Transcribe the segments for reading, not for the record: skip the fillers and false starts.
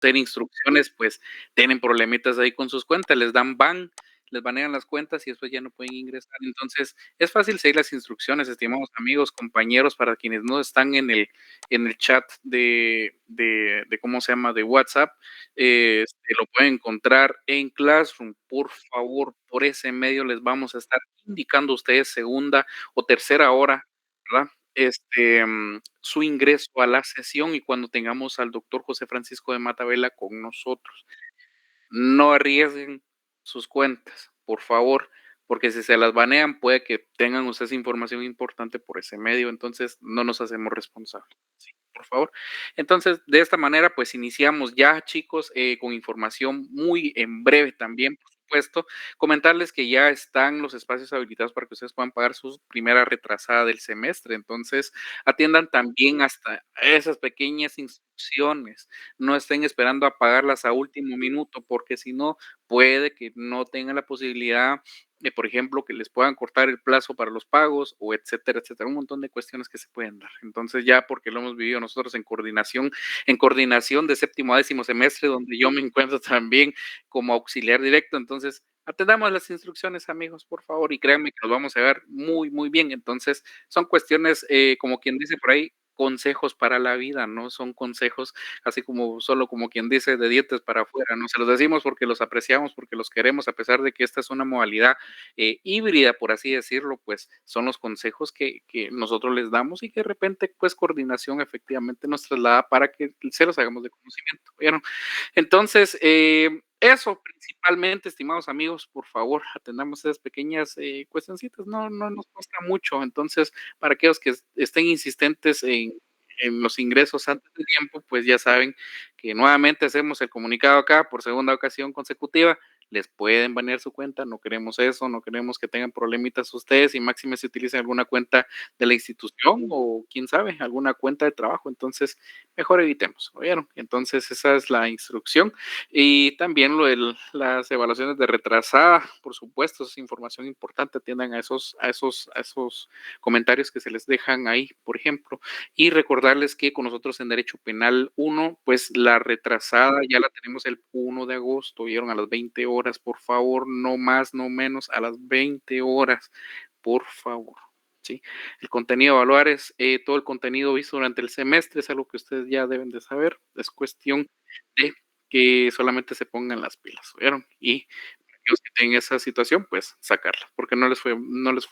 Tener instrucciones, pues, tienen problemitas ahí con sus cuentas, les dan ban, les banean las cuentas y después ya no pueden ingresar. Entonces, es fácil seguir las instrucciones, estimados amigos, compañeros, para quienes no están en el chat de ¿cómo se llama?, de WhatsApp, lo pueden encontrar en Classroom. Por favor, por ese medio les vamos a estar indicando a ustedes segunda o tercera hora, ¿verdad? Su ingreso a la sesión y cuando tengamos al doctor José Francisco de Matavela con nosotros. No arriesguen sus cuentas, por favor, porque si se las banean, puede que tengan ustedes información importante por ese medio, entonces no nos hacemos responsables. Sí, por favor. Entonces, de esta manera, pues iniciamos ya, chicos, con información muy en breve también, por supuesto. Comentarles que ya están los espacios habilitados para que ustedes puedan pagar su primera retrasada del semestre. Entonces, atiendan también hasta esas pequeñas instrucciones. No estén esperando a pagarlas a último minuto, porque si no, puede que no tengan la posibilidad de, por ejemplo, que les puedan cortar el plazo para los pagos o etcétera, etcétera, un montón de cuestiones que se pueden dar. Entonces, ya porque lo hemos vivido nosotros en coordinación de séptimo a décimo semestre, donde yo me encuentro también como auxiliar directo. Entonces, atendamos las instrucciones, amigos, por favor, y créanme que nos vamos a ver muy, muy bien. Entonces, son cuestiones, como quien dice por ahí, consejos para la vida, no son consejos así como solo como quien dice de dientes para afuera, ¿no? Se los decimos porque los apreciamos, porque los queremos, a pesar de que esta es una modalidad híbrida, por así decirlo, pues son los consejos que nosotros les damos y que de repente, pues coordinación efectivamente nos traslada para que se los hagamos de conocimiento, ¿vieron? Entonces, eso principalmente, estimados amigos, por favor, atendamos esas pequeñas cuestioncitas, no nos cuesta mucho. Entonces, para aquellos que estén insistentes en los ingresos antes de tiempo, pues ya saben que nuevamente hacemos el comunicado acá por segunda ocasión consecutiva. Les pueden banear su cuenta, no queremos eso, no queremos que tengan problemitas ustedes y máxime si utilizan alguna cuenta de la institución o quién sabe, alguna cuenta de trabajo. Entonces, mejor evitemos, ¿oyeron? Entonces, esa es la instrucción. Y también lo de las evaluaciones de retrasada, por supuesto, es información importante, atiendan a esos comentarios que se les dejan ahí, por ejemplo. Y recordarles que con nosotros en Derecho Penal 1, pues la retrasada ya la tenemos el 1 de agosto, ¿vieron? A las 20 horas, por favor, no más, no menos, a las 20 horas, por favor. ¿Sí? El contenido a evaluar es todo el contenido visto durante el semestre, es algo que ustedes ya deben de saber, es cuestión de que solamente se pongan las pilas, ¿oyeron? Y aquellos que tienen esa situación, pues sacarla, porque no les fue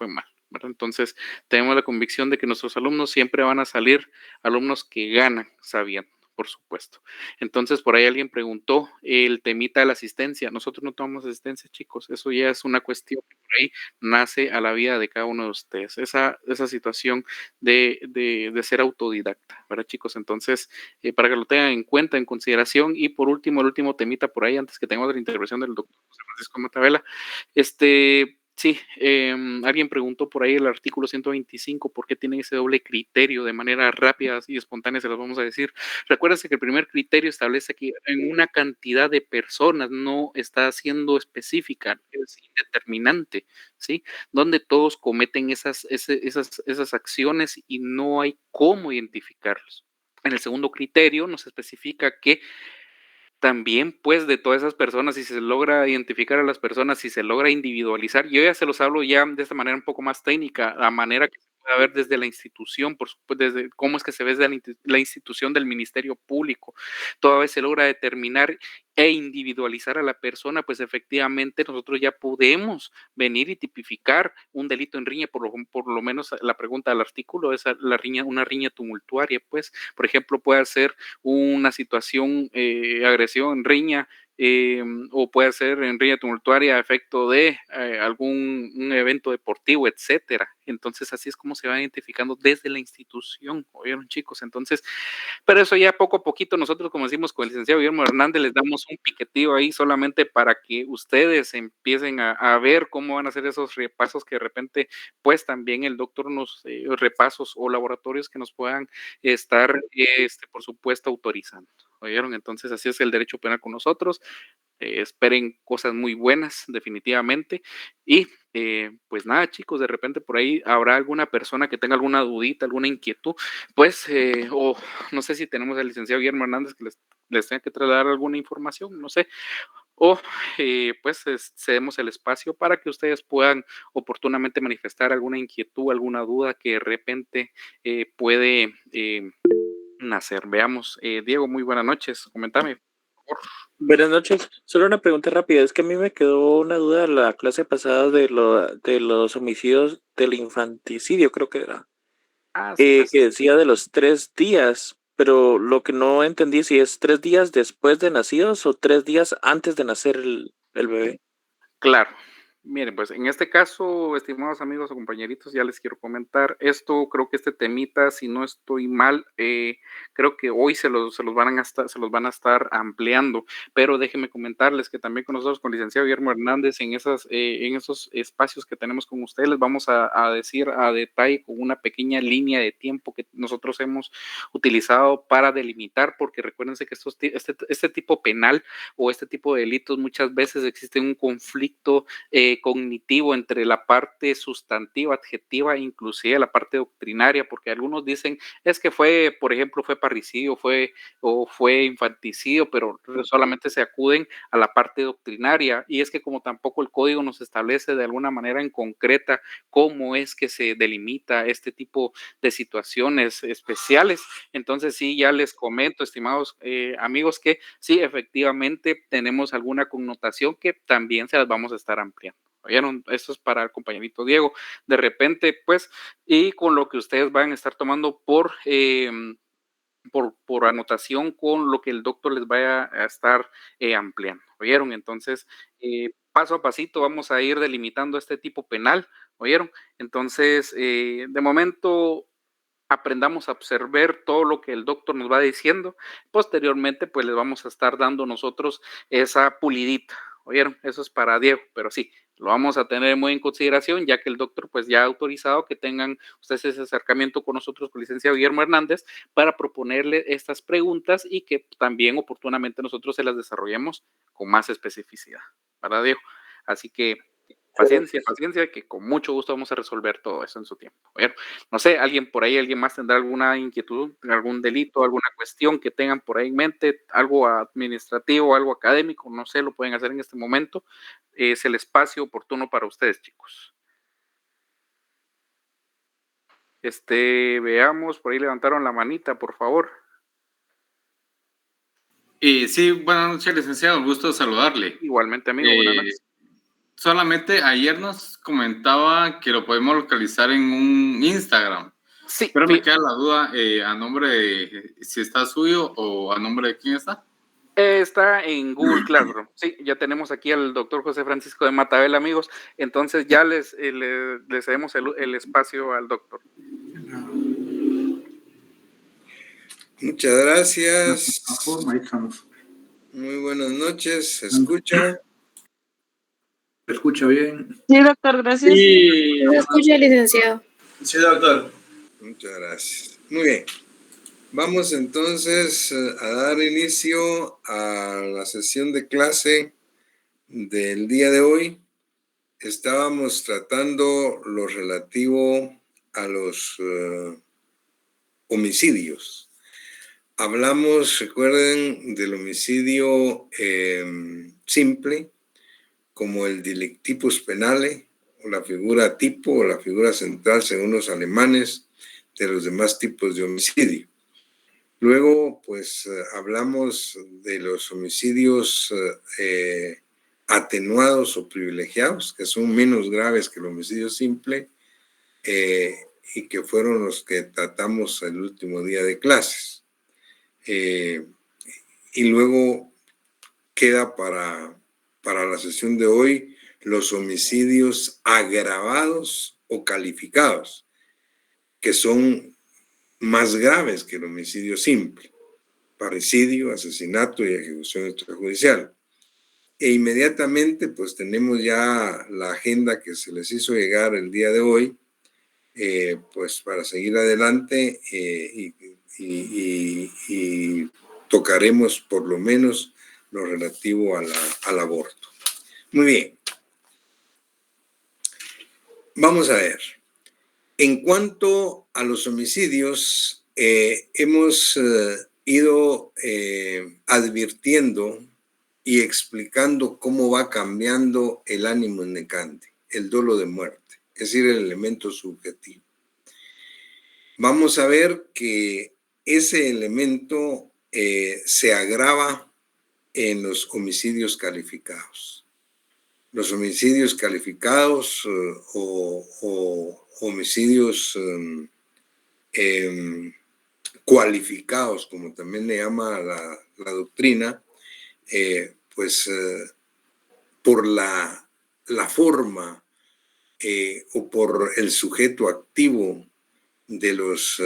mal, ¿verdad? Entonces, tenemos la convicción de que nuestros alumnos siempre van a salir alumnos que ganan sabiendo, por supuesto. Entonces, por ahí alguien preguntó el temita de la asistencia. Nosotros no tomamos asistencia, chicos, eso ya es una cuestión que por ahí nace a la vida de cada uno de ustedes, esa situación de ser autodidacta, ¿verdad, chicos? Entonces, para que lo tengan en cuenta, en consideración. Y por último, el último temita por ahí, antes que tengamos la intervención del doctor José Francisco Matavela, sí, alguien preguntó por ahí el artículo 125, ¿por qué tienen ese doble criterio de manera rápida y espontánea? Se los vamos a decir. Recuérdense que el primer criterio establece que en una cantidad de personas no está siendo específica, es indeterminante, ¿sí? Donde todos cometen esas acciones y no hay cómo identificarlos. En el segundo criterio nos especifica que también, pues, de todas esas personas, si se logra identificar a las personas, si se logra individualizar, yo ya se los hablo ya de esta manera un poco más técnica, la manera que se puede ver desde la institución, por supuesto, desde cómo es que se ve desde la institución del Ministerio Público. Toda vez se logra determinar e individualizar a la persona, pues efectivamente nosotros ya podemos venir y tipificar un delito en riña, por lo menos la pregunta del artículo es la riña, una riña tumultuaria, pues, por ejemplo, puede ser una situación, agresión, riña, o puede ser en riña tumultuaria a efecto de algún un evento deportivo, etcétera. Entonces, así es como se va identificando desde la institución, ¿oyeron, chicos? Entonces, pero eso ya poco a poquito nosotros, como decimos con el licenciado Guillermo Hernández, les damos un piquetío ahí solamente para que ustedes empiecen a ver cómo van a hacer esos repasos que de repente, pues también el doctor nos repasos o laboratorios que nos puedan estar, por supuesto, autorizando. ¿Oyeron? Entonces, así es el derecho penal con nosotros. Esperen cosas muy buenas, definitivamente. Y pues nada, chicos, de repente por ahí habrá alguna persona que tenga alguna dudita, alguna inquietud, pues, o no sé si tenemos al licenciado Guillermo Hernández que les les tenga que trasladar alguna información, no sé, o pues cedemos el espacio para que ustedes puedan oportunamente manifestar alguna inquietud, alguna duda que de repente puede nacer. Veamos, Diego, muy buenas noches, coméntame, por favor. Buenas noches. Solo una pregunta rápida. Es que a mí me quedó una duda de la clase pasada de los homicidios del infanticidio, creo que era, Ah, sí, que pues decía de los 3 días, pero lo que no entendí si es 3 días después de nacidos o 3 días antes de nacer el bebé. claro. Miren, pues en este caso, estimados amigos o compañeritos, ya les quiero comentar esto. Creo que este temita, si no estoy mal, creo que hoy se los van a estar ampliando. Pero déjenme comentarles que también con nosotros, con licenciado Guillermo Hernández, en esos espacios que tenemos con ustedes, les vamos a decir a detalle con una pequeña línea de tiempo que nosotros hemos utilizado para delimitar, porque recuérdense que este tipo penal o este tipo de delitos muchas veces existe un conflicto cognitivo entre la parte sustantiva, adjetiva, inclusive la parte doctrinaria, porque algunos dicen es que fue, por ejemplo, fue parricidio, fue infanticidio, pero solamente se acuden a la parte doctrinaria, y es que como tampoco el código nos establece de alguna manera en concreta cómo es que se delimita este tipo de situaciones especiales, entonces sí, ya les comento, estimados amigos, que sí, efectivamente tenemos alguna connotación que también se las vamos a estar ampliando. ¿Oyeron? Esto es para el compañerito Diego. De repente, pues, y con lo que ustedes van a estar tomando por anotación con lo que el doctor les vaya a estar ampliando. ¿Oyeron? Entonces, paso a pasito vamos a ir delimitando este tipo penal. ¿Oyeron? Entonces, de momento, aprendamos a observar todo lo que el doctor nos va diciendo. Posteriormente, pues les vamos a estar dando nosotros esa pulidita. ¿Oyeron? Eso es para Diego, pero sí, lo vamos a tener muy en consideración, ya que el doctor pues ya ha autorizado que tengan ustedes ese acercamiento con nosotros, con el licenciado Guillermo Hernández, para proponerle estas preguntas y que también oportunamente nosotros se las desarrollemos con más especificidad. ¿Verdad, Diego? Así que paciencia, paciencia, que con mucho gusto vamos a resolver todo eso en su tiempo. Bueno, no sé, alguien por ahí, alguien más tendrá alguna inquietud, algún delito, alguna cuestión que tengan por ahí en mente, algo administrativo, algo académico, no sé, lo pueden hacer en este momento. Es el espacio oportuno para ustedes, chicos. Veamos, por ahí levantaron la manita, por favor. Sí, buenas noches, licenciado, gusto saludarle. Igualmente, amigo, buenas noches. Solamente ayer nos comentaba que lo podemos localizar en un Instagram. Sí, Pero me queda la duda, a nombre de si está suyo o a nombre de quién está. Está en Google Classroom. Sí, ya tenemos aquí al doctor José Francisco de Matabel, amigos. Entonces ya les cedemos el espacio al doctor. Muchas gracias. Muy buenas noches. ¿Se escucha? ¿Se escucha bien? Sí, doctor, gracias. Sí, ¿Me escucha, licenciado? sí, doctor. Muchas gracias. Muy bien. Vamos entonces a dar inicio a la sesión de clase del día de hoy. Estábamos tratando lo relativo a los homicidios. Hablamos, recuerden, del homicidio simple, como el delictipus penale, o la figura tipo o la figura central, según los alemanes, de los demás tipos de homicidio. Luego, pues, hablamos de los homicidios atenuados o privilegiados, que son menos graves que el homicidio simple, y que fueron los que tratamos el último día de clases. Y luego queda para la sesión de hoy los homicidios agravados o calificados, que son más graves que el homicidio simple: parricidio, asesinato y ejecución extrajudicial. E inmediatamente pues tenemos ya la agenda que se les hizo llegar el día de hoy, pues para seguir adelante, y tocaremos por lo menos lo relativo al aborto. Muy bien. Vamos a ver. En cuanto a los homicidios, hemos ido advirtiendo y explicando cómo va cambiando el ánimo necante, el dolo de muerte, es decir, el elemento subjetivo. Vamos a ver que ese elemento se agrava en los homicidios calificados. Los homicidios calificados o homicidios cualificados, como también le llama la doctrina, por la forma o por el sujeto activo de los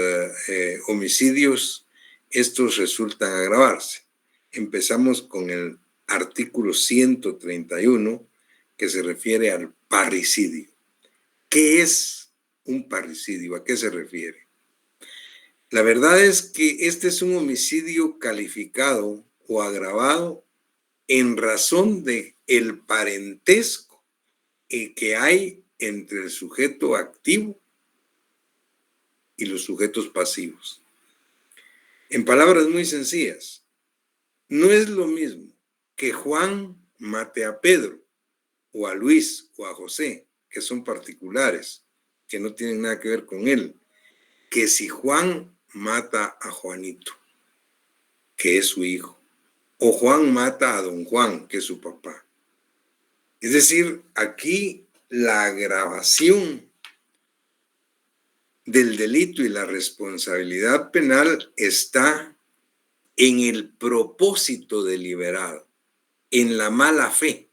homicidios, estos resultan agravarse. Empezamos con el artículo 131, que se refiere al parricidio. ¿Qué es un parricidio? ¿A qué se refiere? La verdad es que este es un homicidio calificado o agravado en razón de el parentesco que hay entre el sujeto activo y los sujetos pasivos. En palabras muy sencillas, no es lo mismo que Juan mate a Pedro o a Luis o a José, que son particulares, que no tienen nada que ver con él, que si Juan mata a Juanito, que es su hijo, o Juan mata a don Juan, que es su papá. Es decir, aquí la agravación del delito y la responsabilidad penal está en el propósito deliberado, en la mala fe,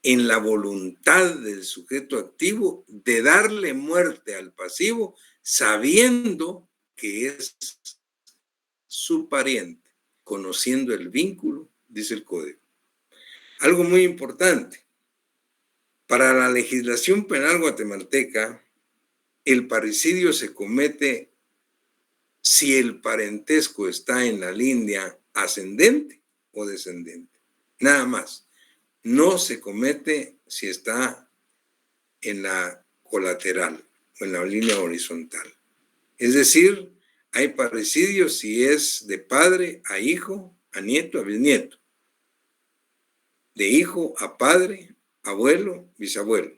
en la voluntad del sujeto activo de darle muerte al pasivo sabiendo que es su pariente, conociendo el vínculo, dice el código. Algo muy importante, para la legislación penal guatemalteca, el parricidio se comete si el parentesco está en la línea ascendente o descendente, nada más. No se comete si está en la colateral o en la línea horizontal. Es decir, hay parricidio si es de padre a hijo, a nieto, a bisnieto. De hijo a padre, abuelo, bisabuelo.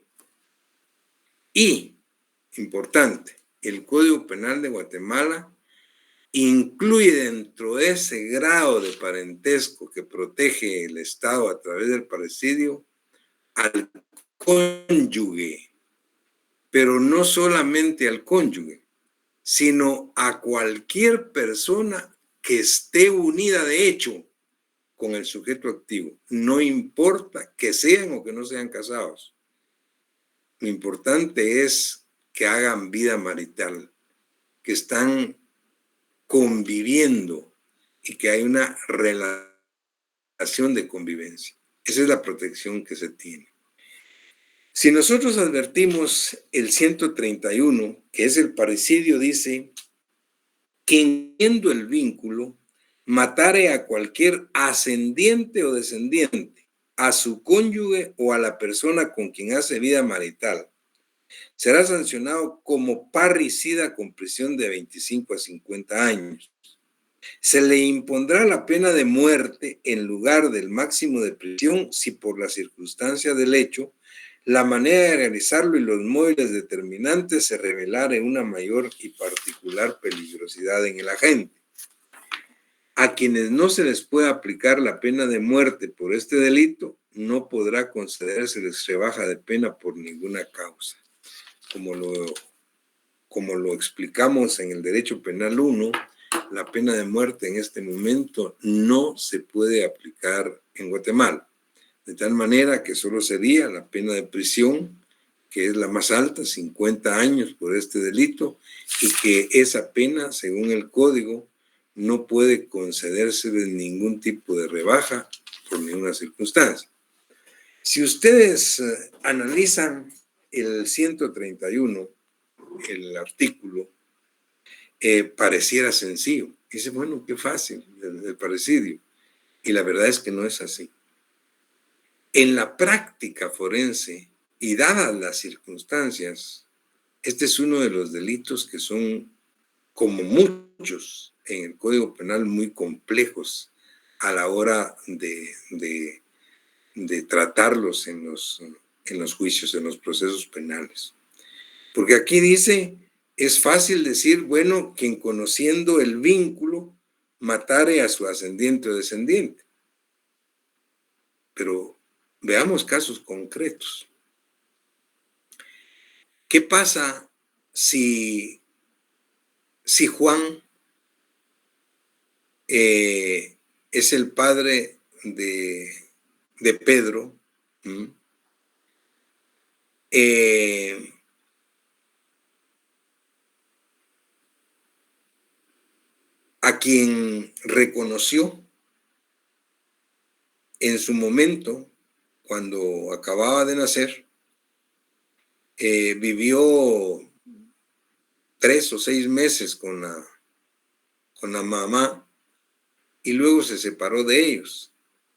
Y, importante, el Código Penal de Guatemala incluye dentro de ese grado de parentesco que protege el Estado a través del parricidio al cónyuge, pero no solamente al cónyuge, sino a cualquier persona que esté unida de hecho con el sujeto activo. No importa que sean o que no sean casados. Lo importante es que hagan vida marital, que están conviviendo y que hay una relación de convivencia. Esa es la protección que se tiene. Si nosotros advertimos el 131, que es el parricidio, dice: quien viendo el vínculo matare a cualquier ascendiente o descendiente, a su cónyuge o a la persona con quien hace vida marital, será sancionado como parricida con prisión de 25 a 50 años. Se le impondrá la pena de muerte en lugar del máximo de prisión si por la circunstancia del hecho, la manera de realizarlo y los móviles determinantes se revelara en una mayor y particular peligrosidad en el agente. A quienes no se les pueda aplicar la pena de muerte por este delito, no podrá concedérseles rebaja de pena por ninguna causa. Como lo explicamos en el Derecho Penal 1, la pena de muerte en este momento no se puede aplicar en Guatemala. De tal manera que solo sería la pena de prisión, que es la más alta, 50 años por este delito, y que esa pena, según el código, no puede concederse de ningún tipo de rebaja por ninguna circunstancia. Si ustedes analizan el 131, el artículo, pareciera sencillo. Dice, bueno, qué fácil el parricidio. Y la verdad es que no es así. En la práctica forense, y dadas las circunstancias, este es uno de los delitos que son como muchos en el Código Penal, muy complejos a la hora de tratarlos en los juicios, en los procesos penales. Porque aquí dice, es fácil decir, bueno, quien conociendo el vínculo matare a su ascendiente o descendiente. Pero veamos casos concretos. ¿Qué pasa si Juan es el padre de Pedro? A quien reconoció en su momento, cuando acababa de nacer, vivió 3 o 6 meses con la mamá y luego se separó de ellos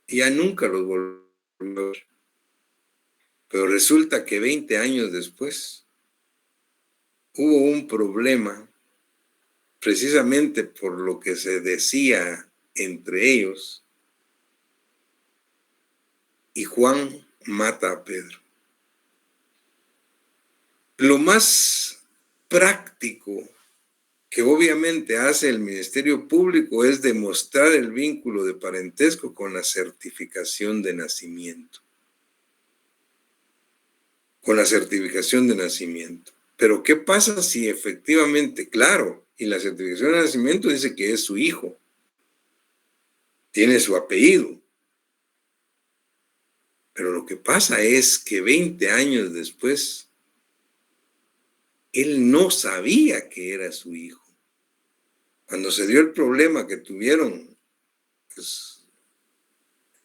y ya nunca los volvió a ver. Pero resulta que 20 años después hubo un problema precisamente por lo que se decía entre ellos, y Juan mata a Pedro. Lo más práctico que obviamente hace el Ministerio Público es demostrar el vínculo de parentesco con la certificación de nacimiento. Con la certificación de nacimiento. Pero ¿qué pasa si efectivamente, claro, y la certificación de nacimiento dice que es su hijo, tiene su apellido? Pero lo que pasa es que 20 años después, él no sabía que era su hijo. Cuando se dio el problema que tuvieron, pues,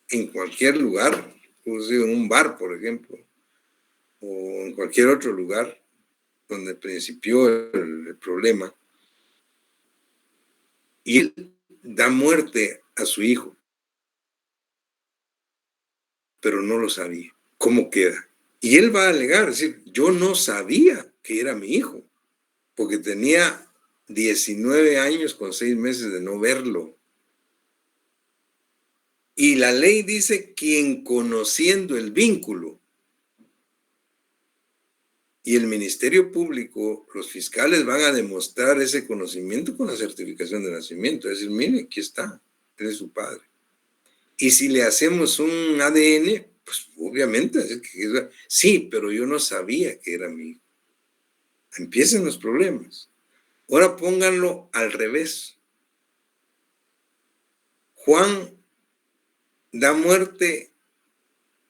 en cualquier lugar, en un bar, por ejemplo, o en cualquier otro lugar donde principió el problema, y él da muerte a su hijo, pero no lo sabía. ¿Cómo queda? Y él va a alegar, decir, yo no sabía que era mi hijo, porque tenía 19 años con 6 meses de no verlo. Y la ley dice, quien conociendo el vínculo. Y el Ministerio Público, los fiscales van a demostrar ese conocimiento con la certificación de nacimiento. Es decir, mire, aquí está, él es su padre. Y si le hacemos un ADN, pues obviamente, sí, pero yo no sabía que era mi hijo. Empiezan los problemas. Ahora pónganlo al revés. Juan da muerte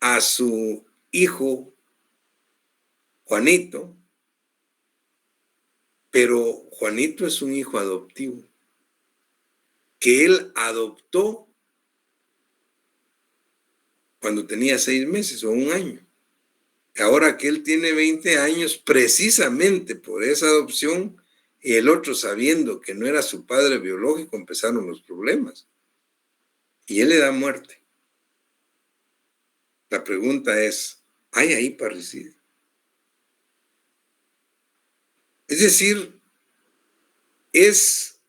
a su hijo Juanito, pero Juanito es un hijo adoptivo que él adoptó cuando tenía 6 meses o 1 año. Ahora que él tiene 20 años, precisamente por esa adopción, y el otro sabiendo que no era su padre biológico, empezaron los problemas. Y él le da muerte. La pregunta es, ¿hay ahí parricidio? Es decir, es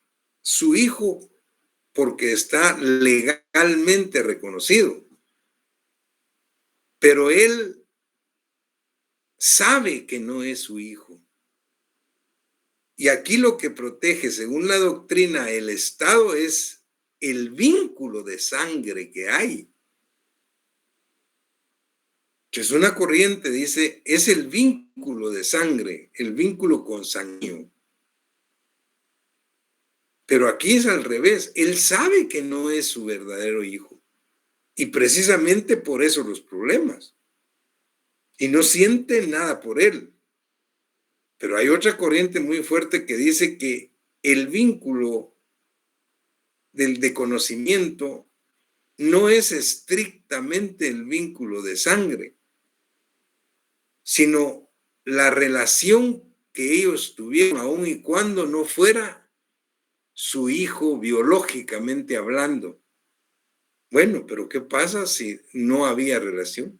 su hijo porque está legalmente reconocido, pero él sabe que no es su hijo. Y aquí lo que protege, según la doctrina, el Estado es el vínculo de sangre que hay. Que es una corriente, dice, es el vínculo de sangre, el vínculo consanguíneo. Pero aquí es al revés, él sabe que no es su verdadero hijo. Y precisamente por eso los problemas. Y no siente nada por él. Pero hay otra corriente muy fuerte que dice que el vínculo de conocimiento no es estrictamente el vínculo de sangre, sino la relación que ellos tuvieron, aun y cuando no fuera su hijo biológicamente hablando. Bueno, pero ¿qué pasa si no había relación?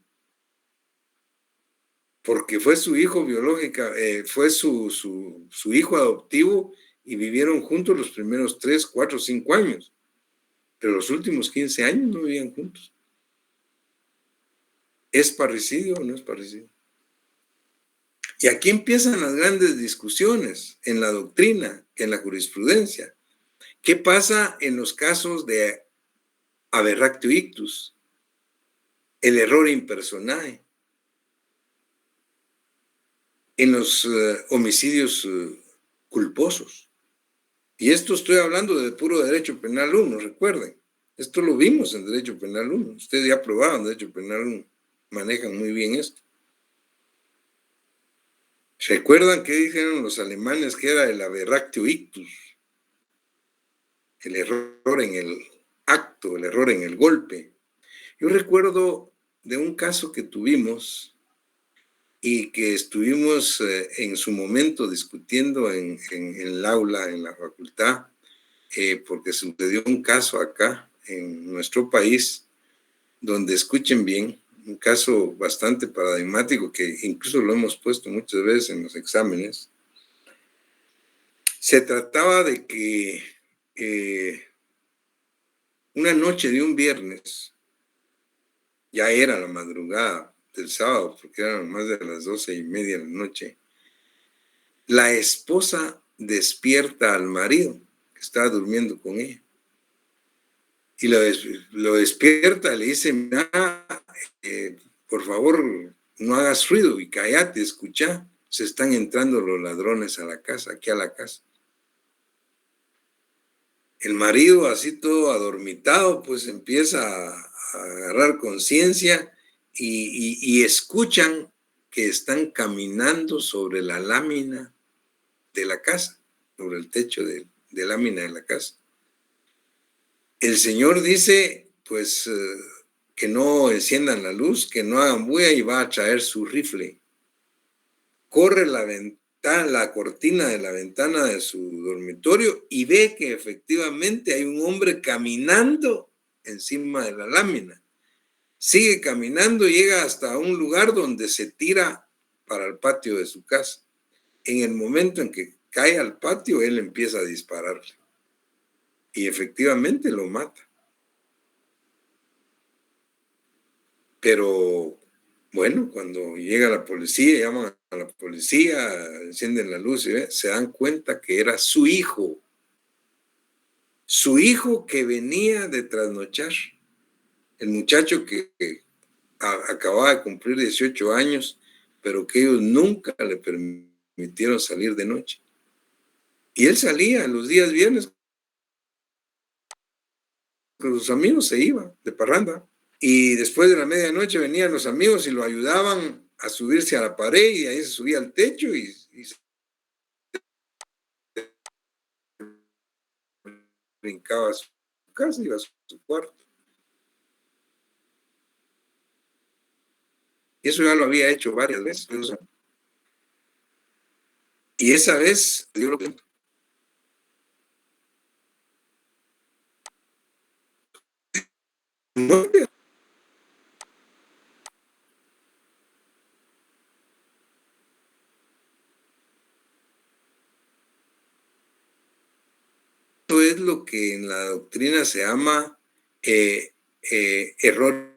Porque fue su hijo biológico, fue su hijo adoptivo y vivieron juntos los primeros 3, 4, 5 años, pero los últimos 15 años no vivían juntos. ¿Es parricidio o no es parricidio? Y aquí empiezan las grandes discusiones en la doctrina, en la jurisprudencia. ¿Qué pasa en los casos de aberractio ictus? El error in personae. En los homicidios culposos. Y esto estoy hablando de puro derecho penal 1, recuerden. Esto lo vimos en derecho penal 1. Ustedes ya probaron derecho penal 1. Manejan muy bien esto. ¿Recuerdan qué dijeron los alemanes que era el aberractio ictus? El error en el acto, el error en el golpe. Yo recuerdo de un caso que tuvimos y que estuvimos en su momento discutiendo en el aula, en la facultad, porque sucedió un caso acá en nuestro país, donde, escuchen bien, un caso bastante paradigmático que incluso lo hemos puesto muchas veces en los exámenes. Se trataba de que una noche de un viernes, ya era la madrugada del sábado, porque eran más de las 12:30 de la noche, la esposa despierta al marido, que estaba durmiendo con ella, y lo despierta, le dice, por favor, no hagas ruido y cállate, escucha, se están entrando los ladrones a la casa, aquí a la casa. El marido, así todo adormitado, pues empieza a agarrar conciencia y escuchan que están caminando sobre la lámina de la casa, sobre el techo de lámina de la casa. El señor dice, pues, que no enciendan la luz, que no hagan bulla y va a traer su rifle. Corre la cortina de la ventana de su dormitorio y ve que efectivamente hay un hombre caminando encima de la lámina. Sigue caminando, llega hasta un lugar donde se tira para el patio de su casa. En el momento en que cae al patio, él empieza a dispararle. Y efectivamente lo mata. Pero bueno, cuando llega la policía, llaman a la policía, encienden la luz y se dan cuenta que era su hijo que venía de trasnochar, el muchacho que acababa de cumplir 18 años, pero que ellos nunca le permitieron salir de noche. Y él salía los días viernes con sus amigos, se iba de parranda. Y después de la medianoche venían los amigos y lo ayudaban a subirse a la pared y ahí se subía al techo y brincaba a su casa y iba a su cuarto. Y eso ya lo había hecho varias veces. Y esa vez yo lo que no es lo que en la doctrina se llama error.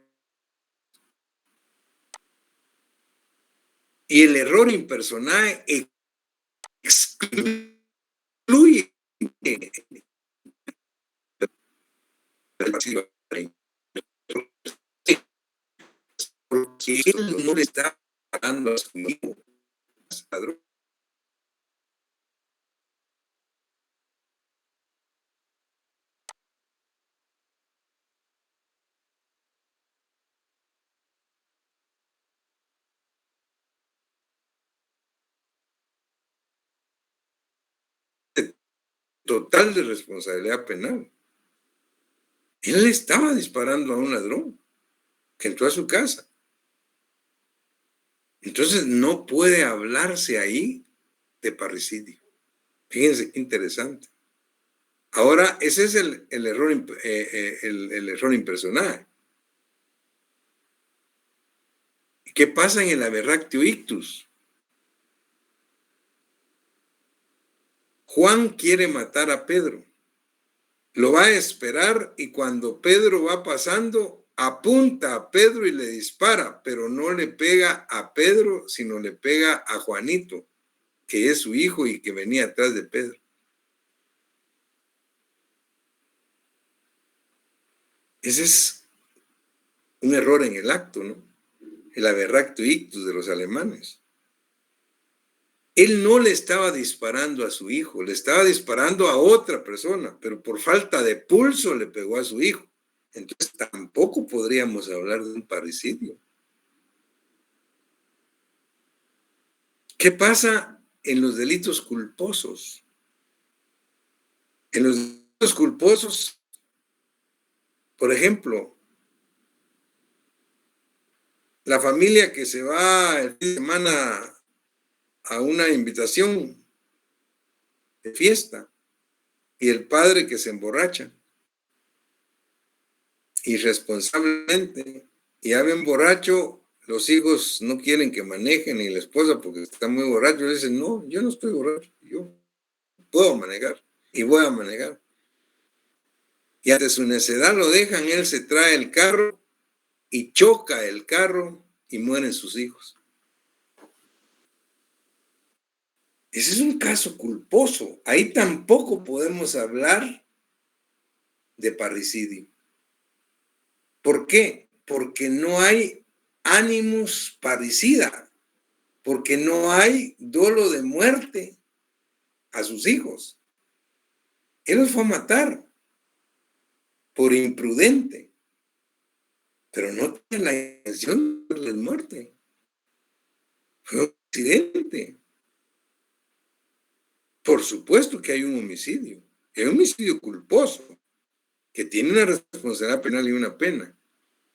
Y el error in personae excluye porque él no le está pagando a su hijo. Total de responsabilidad penal. Él estaba disparando a un ladrón que entró a su casa. Entonces no puede hablarse ahí de parricidio. Fíjense qué interesante. Ahora, ese es el error, el error in personae. ¿Qué pasa en el aberractio ictus? Juan quiere matar a Pedro. Lo va a esperar y cuando Pedro va pasando, apunta a Pedro y le dispara, pero no le pega a Pedro, sino le pega a Juanito, que es su hijo y que venía atrás de Pedro. Ese es un error en el acto, ¿no? El aberracto ictus de los alemanes. Él no le estaba disparando a su hijo, le estaba disparando a otra persona, pero por falta de pulso le pegó a su hijo. Entonces tampoco podríamos hablar de un parricidio. ¿Qué pasa en los delitos culposos? En los delitos culposos, por ejemplo, la familia que se va el fin de semana a una invitación de fiesta y el padre que se emborracha irresponsablemente y ya bien borracho, los hijos no quieren que manejen ni la esposa porque está muy borracho, le dicen, no, yo no estoy borracho, yo puedo manejar y voy a manejar. Y ante su necedad lo dejan, él se trae el carro y choca el carro y mueren sus hijos. Ese es un caso culposo. Ahí tampoco podemos hablar de parricidio. ¿Por qué? Porque no hay animus parricida, porque no hay dolo de muerte a sus hijos. Él los fue a matar por imprudente, pero no tiene la intención de darles muerte. Fue un accidente. Por supuesto que hay un homicidio, hay un homicidio culposo, que tiene una responsabilidad penal y una pena.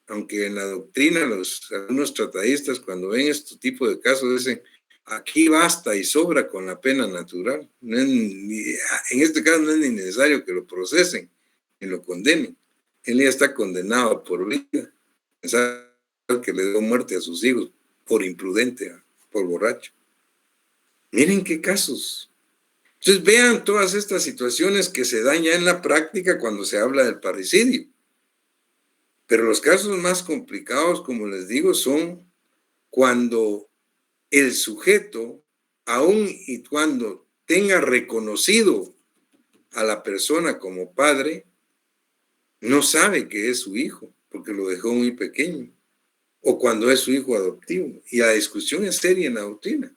Aunque en la doctrina algunos tratadistas cuando ven este tipo de casos dicen, aquí basta y sobra con la pena natural. No es en este caso no es ni necesario que lo procesen y lo condenen. Él ya está condenado por vida. Pensar que le dio muerte a sus hijos por imprudente, por borracho. Miren qué casos. Entonces vean todas estas situaciones que se dan ya en la práctica cuando se habla del parricidio. Pero los casos más complicados, como les digo, son cuando el sujeto, aun y cuando tenga reconocido a la persona como padre, no sabe que es su hijo, porque lo dejó muy pequeño, o cuando es su hijo adoptivo. Y la discusión es seria en la doctrina.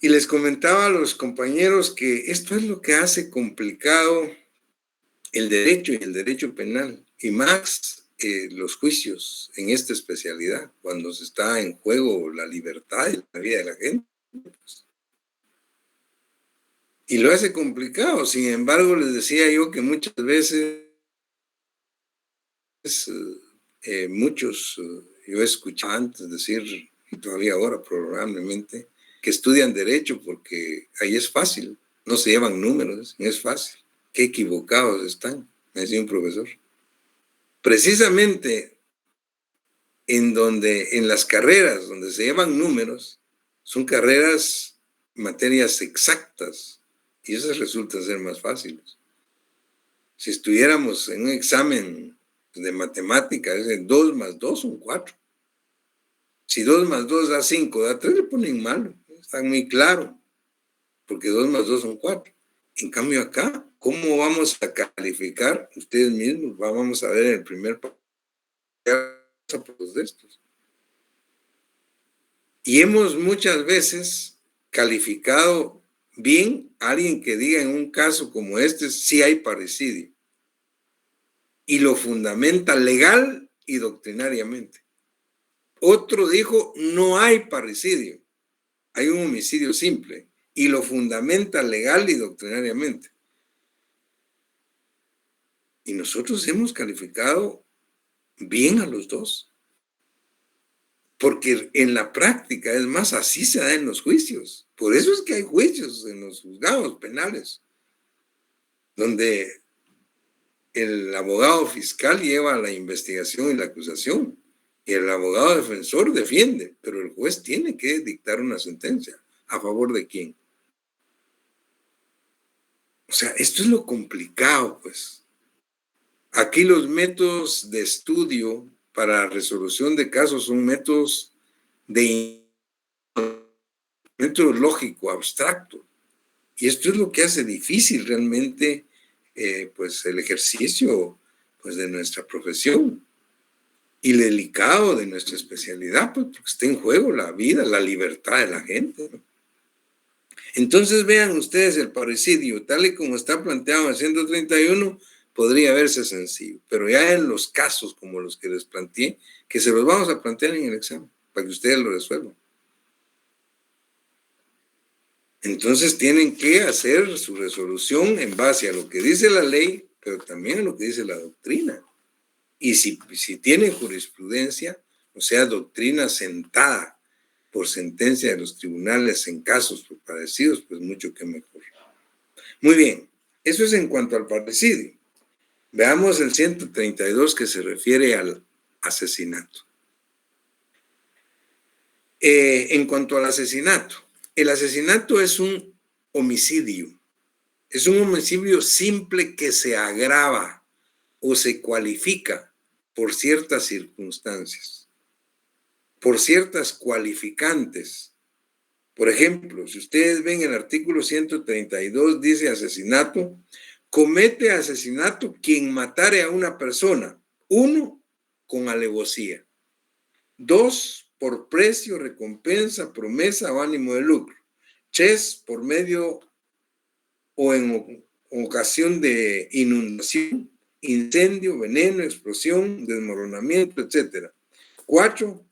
Y les comentaba a los compañeros que esto es lo que hace complicado el derecho y el derecho penal, y más los juicios en esta especialidad, cuando se está en juego la libertad y la vida de la gente. Y lo hace complicado. Sin embargo, les decía yo que muchas veces, yo he escuchado antes decir, y todavía ahora probablemente, que estudian derecho porque ahí es fácil, no se llevan números, es fácil. Qué equivocados están, me decía un profesor. Precisamente en las carreras donde se llevan números, son carreras, materias exactas, y esas resultan ser más fáciles. Si estuviéramos en un examen de matemáticas, 2 más 2 son 4. Si 2 más 2 da 5, da 3, le ponen malo. Está muy claro, porque 2 más 2 son 4. En cambio acá, ¿cómo vamos a calificar? Ustedes mismos, vamos a ver en el primer paso de estos. Y hemos muchas veces calificado bien a alguien que diga en un caso como este, sí hay parricidio. Y lo fundamenta legal y doctrinariamente. Otro dijo, no hay parricidio, hay un homicidio simple. Y lo fundamenta legal y doctrinariamente. Y nosotros hemos calificado bien a los dos. Porque en la práctica, es más, así se da en los juicios. Por eso es que hay juicios en los juzgados penales, donde el abogado fiscal lleva la investigación y la acusación, y el abogado defensor defiende, pero el juez tiene que dictar una sentencia. ¿A favor de quién? O sea, esto es lo complicado, pues. Aquí los métodos de estudio para resolución de casos son métodos método lógico, abstracto. Y esto es lo que hace difícil realmente pues el ejercicio pues, de nuestra profesión y delicado de nuestra especialidad, pues, porque está en juego la vida, la libertad de la gente, ¿no? Entonces vean ustedes el parricidio, tal y como está planteado en 131, podría verse sencillo, pero ya en los casos como los que les planteé, que se los vamos a plantear en el examen, para que ustedes lo resuelvan. Entonces tienen que hacer su resolución en base a lo que dice la ley, pero también a lo que dice la doctrina. Y si tienen jurisprudencia, o sea, doctrina sentada por sentencia de los tribunales en casos parecidos, pues mucho que mejor. Muy bien, eso es en cuanto al parricidio. Veamos el 132 que se refiere al asesinato. En cuanto al asesinato, el asesinato es un homicidio. Es un homicidio simple que se agrava o se cualifica por ciertas circunstancias, por ciertas cualificantes. Por ejemplo, si ustedes ven el artículo 132, dice asesinato, comete asesinato quien matare a una persona, 1, con alevosía, 2, por precio, recompensa, promesa o ánimo de lucro, 3, por medio o en ocasión de inundación, incendio, veneno, explosión, desmoronamiento, etc. 4,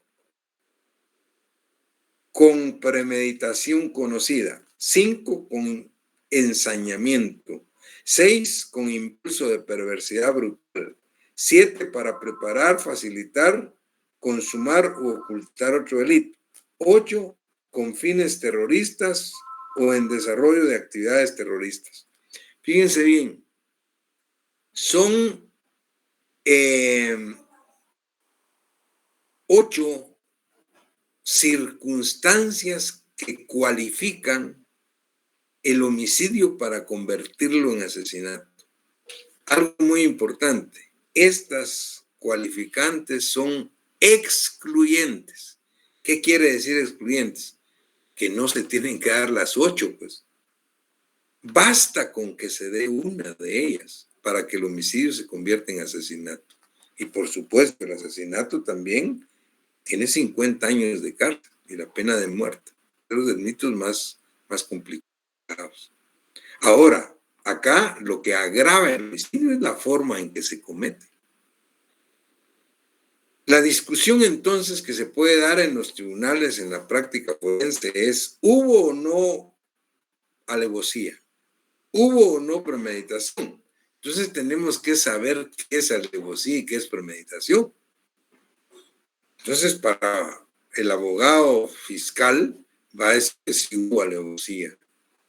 con premeditación conocida. 5, con ensañamiento. 6, con impulso de perversidad brutal. 7, para preparar, facilitar, consumar o ocultar otro delito. 8, con fines terroristas o en desarrollo de actividades terroristas. Fíjense bien, son 8 circunstancias que cualifican el homicidio para convertirlo en asesinato. Algo muy importante, estas cualificantes son excluyentes. ¿Qué quiere decir excluyentes? Que no se tienen que dar las 8, pues. Basta con que se dé una de ellas para que el homicidio se convierta en asesinato. Y por supuesto, el asesinato también tiene 50 años de cárcel y la pena de muerte. Los delitos más complicados. Ahora, acá lo que agrava el homicidio es la forma en que se comete. La discusión entonces que se puede dar en los tribunales en la práctica forense es: ¿hubo o no alevosía? ¿Hubo o no premeditación? Entonces tenemos que saber qué es alevosía y qué es premeditación. Entonces, para el abogado fiscal va a decir que sí hubo alevosía,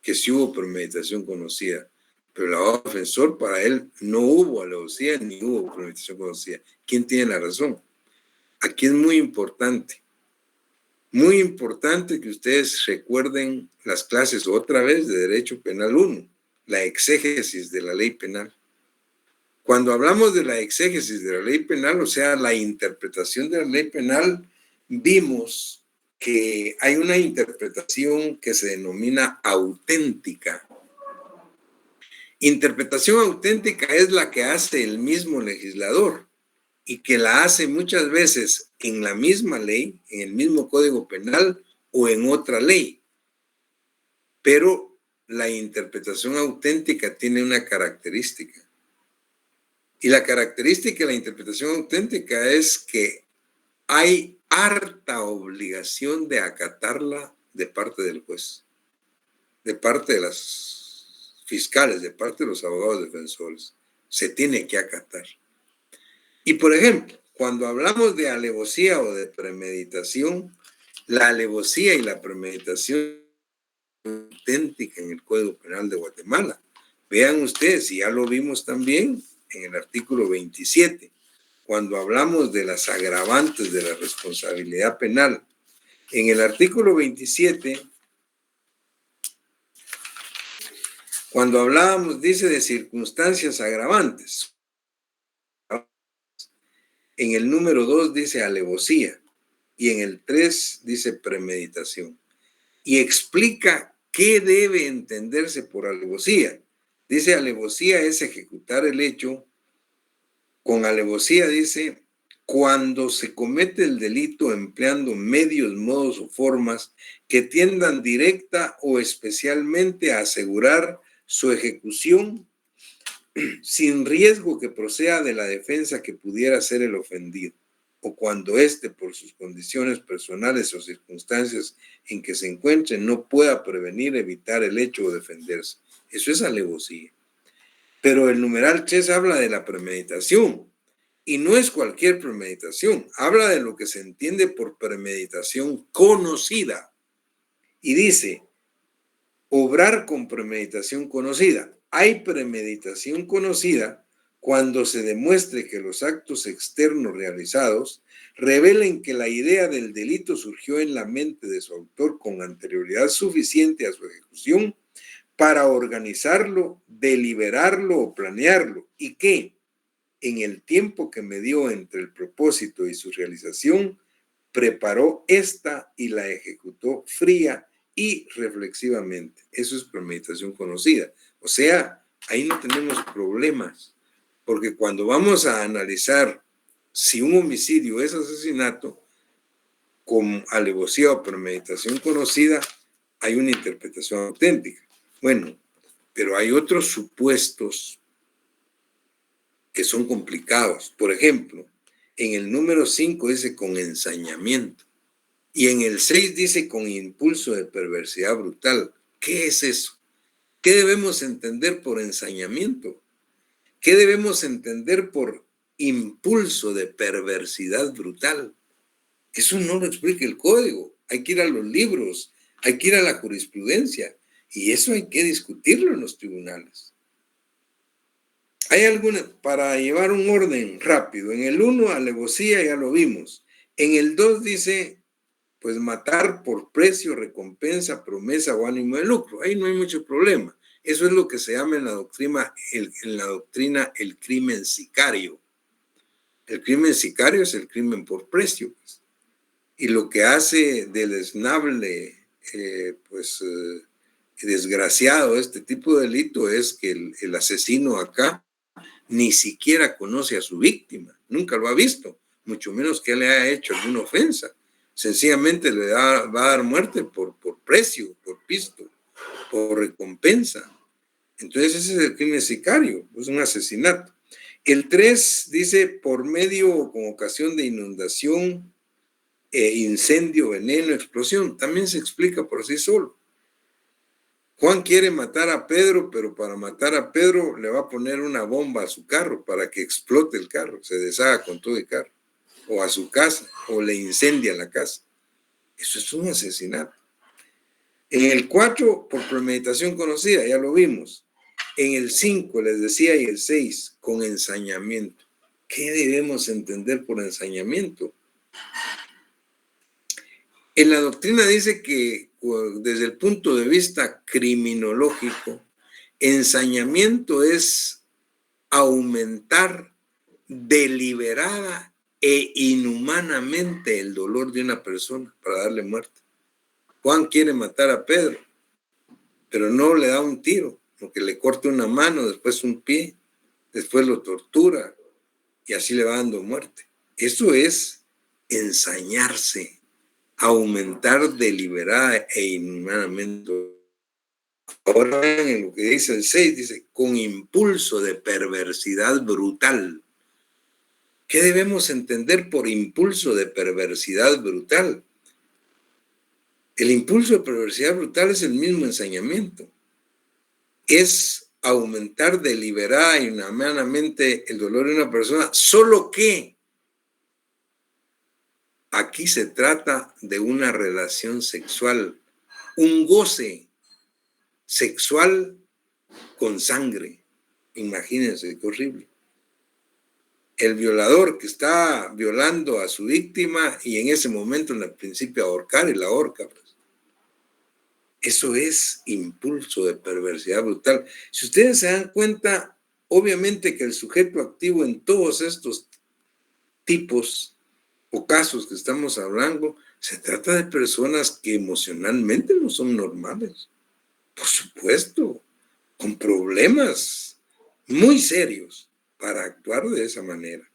que sí hubo premeditación conocida, pero el abogado defensor, para él, no hubo alevosía ni hubo premeditación conocida. ¿Quién tiene la razón? Aquí es muy importante que ustedes recuerden las clases otra vez de Derecho Penal 1, la exégesis de la ley penal. Cuando hablamos de la exégesis de la ley penal, o sea, la interpretación de la ley penal, vimos que hay una interpretación que se denomina auténtica. Interpretación auténtica es la que hace el mismo legislador y que la hace muchas veces en la misma ley, en el mismo Código Penal o en otra ley. Pero la interpretación auténtica tiene una característica. Y la característica de la interpretación auténtica es que hay harta obligación de acatarla de parte del juez, de parte de las fiscales, de parte de los abogados defensores. Se tiene que acatar. Y por ejemplo, cuando hablamos de alevosía o de premeditación, la alevosía y la premeditación auténtica en el Código Penal de Guatemala. Vean ustedes, y ya lo vimos también en el artículo 27, cuando hablamos de las agravantes de la responsabilidad penal. En el artículo 27, Cuando hablábamos, dice, de circunstancias agravantes. En el número 2 dice alevosía y en el 3 dice premeditación. Y explica qué debe entenderse por alevosía. Dice, alevosía es ejecutar el hecho. Con alevosía dice, cuando se comete el delito empleando medios, modos o formas que tiendan directa o especialmente a asegurar su ejecución sin riesgo que proceda de la defensa que pudiera ser el ofendido, o cuando éste, por sus condiciones personales o circunstancias en que se encuentre, no pueda prevenir, evitar el hecho o defenderse. Eso es alevosía. Pero el numeral 3 habla de la premeditación, y no es cualquier premeditación, habla de lo que se entiende por premeditación conocida. Y dice, obrar con premeditación conocida. Hay premeditación conocida cuando se demuestre que los actos externos realizados revelen que la idea del delito surgió en la mente de su autor con anterioridad suficiente a su ejecución para organizarlo, deliberarlo o planearlo, y que, en el tiempo que medió entre el propósito y su realización, preparó esta y la ejecutó fría y reflexivamente. Eso es premeditación conocida. O sea, ahí no tenemos problemas, porque cuando vamos a analizar si un homicidio es asesinato, con alevosía o premeditación conocida, hay una interpretación auténtica. Bueno, pero hay otros supuestos que son complicados. Por ejemplo, en el número 5 dice con ensañamiento. Y en el 6 dice con impulso de perversidad brutal. ¿Qué es eso? ¿Qué debemos entender por ensañamiento? ¿Qué debemos entender por impulso de perversidad brutal? Eso no lo explica el código. Hay que ir a los libros, hay que ir a la jurisprudencia. Y eso hay que discutirlo en los tribunales. Hay alguna, para llevar un orden rápido. En el 1, alevosía, ya lo vimos. En el 2 dice, pues matar por precio, recompensa, promesa o ánimo de lucro. Ahí no hay mucho problema. Eso es lo que se llama en la doctrina el crimen sicario. El crimen sicario es el crimen por precio. Y lo que hace deleznable, desgraciado este tipo de delito es que el asesino acá ni siquiera conoce a su víctima, nunca lo ha visto, mucho menos que le haya hecho alguna ofensa. Sencillamente va a dar muerte por precio, por pisto, por recompensa. Entonces ese es el crimen sicario, es un asesinato. El 3 dice por medio o con ocasión de inundación, incendio, veneno, explosión. También se explica por sí solo. Juan quiere matar a Pedro, pero para matar a Pedro le va a poner una bomba a su carro para que explote el carro, se deshaga con todo el carro, o a su casa, o le incendia la casa. Eso es un asesinato. En el 4, por premeditación conocida, ya lo vimos. En el 5, les decía, y el 6, con ensañamiento. ¿Qué debemos entender por ensañamiento? En la doctrina dice que desde el punto de vista criminológico, ensañamiento es aumentar deliberada e inhumanamente el dolor de una persona para darle muerte. Juan quiere matar a Pedro, pero no le da un tiro, porque le corta una mano, después un pie, después lo tortura y así le va dando muerte. Eso es ensañarse, aumentar deliberada e inhumanamente. Ahora vean en lo que dice el 6, dice, con impulso de perversidad brutal. ¿Qué debemos entender por impulso de perversidad brutal? El impulso de perversidad brutal es el mismo ensañamiento. Es aumentar deliberada y inhumanamente el dolor de una persona, solo que aquí se trata de una relación sexual, un goce sexual con sangre. Imagínense qué horrible. El violador que está violando a su víctima y en ese momento en el principio ahorcar y la ahorca. Pues. Eso es impulso de perversidad brutal. Si ustedes se dan cuenta, obviamente que el sujeto activo en todos estos tipos o casos que estamos hablando, se trata de personas que emocionalmente no son normales. Por supuesto, con problemas muy serios para actuar de esa manera.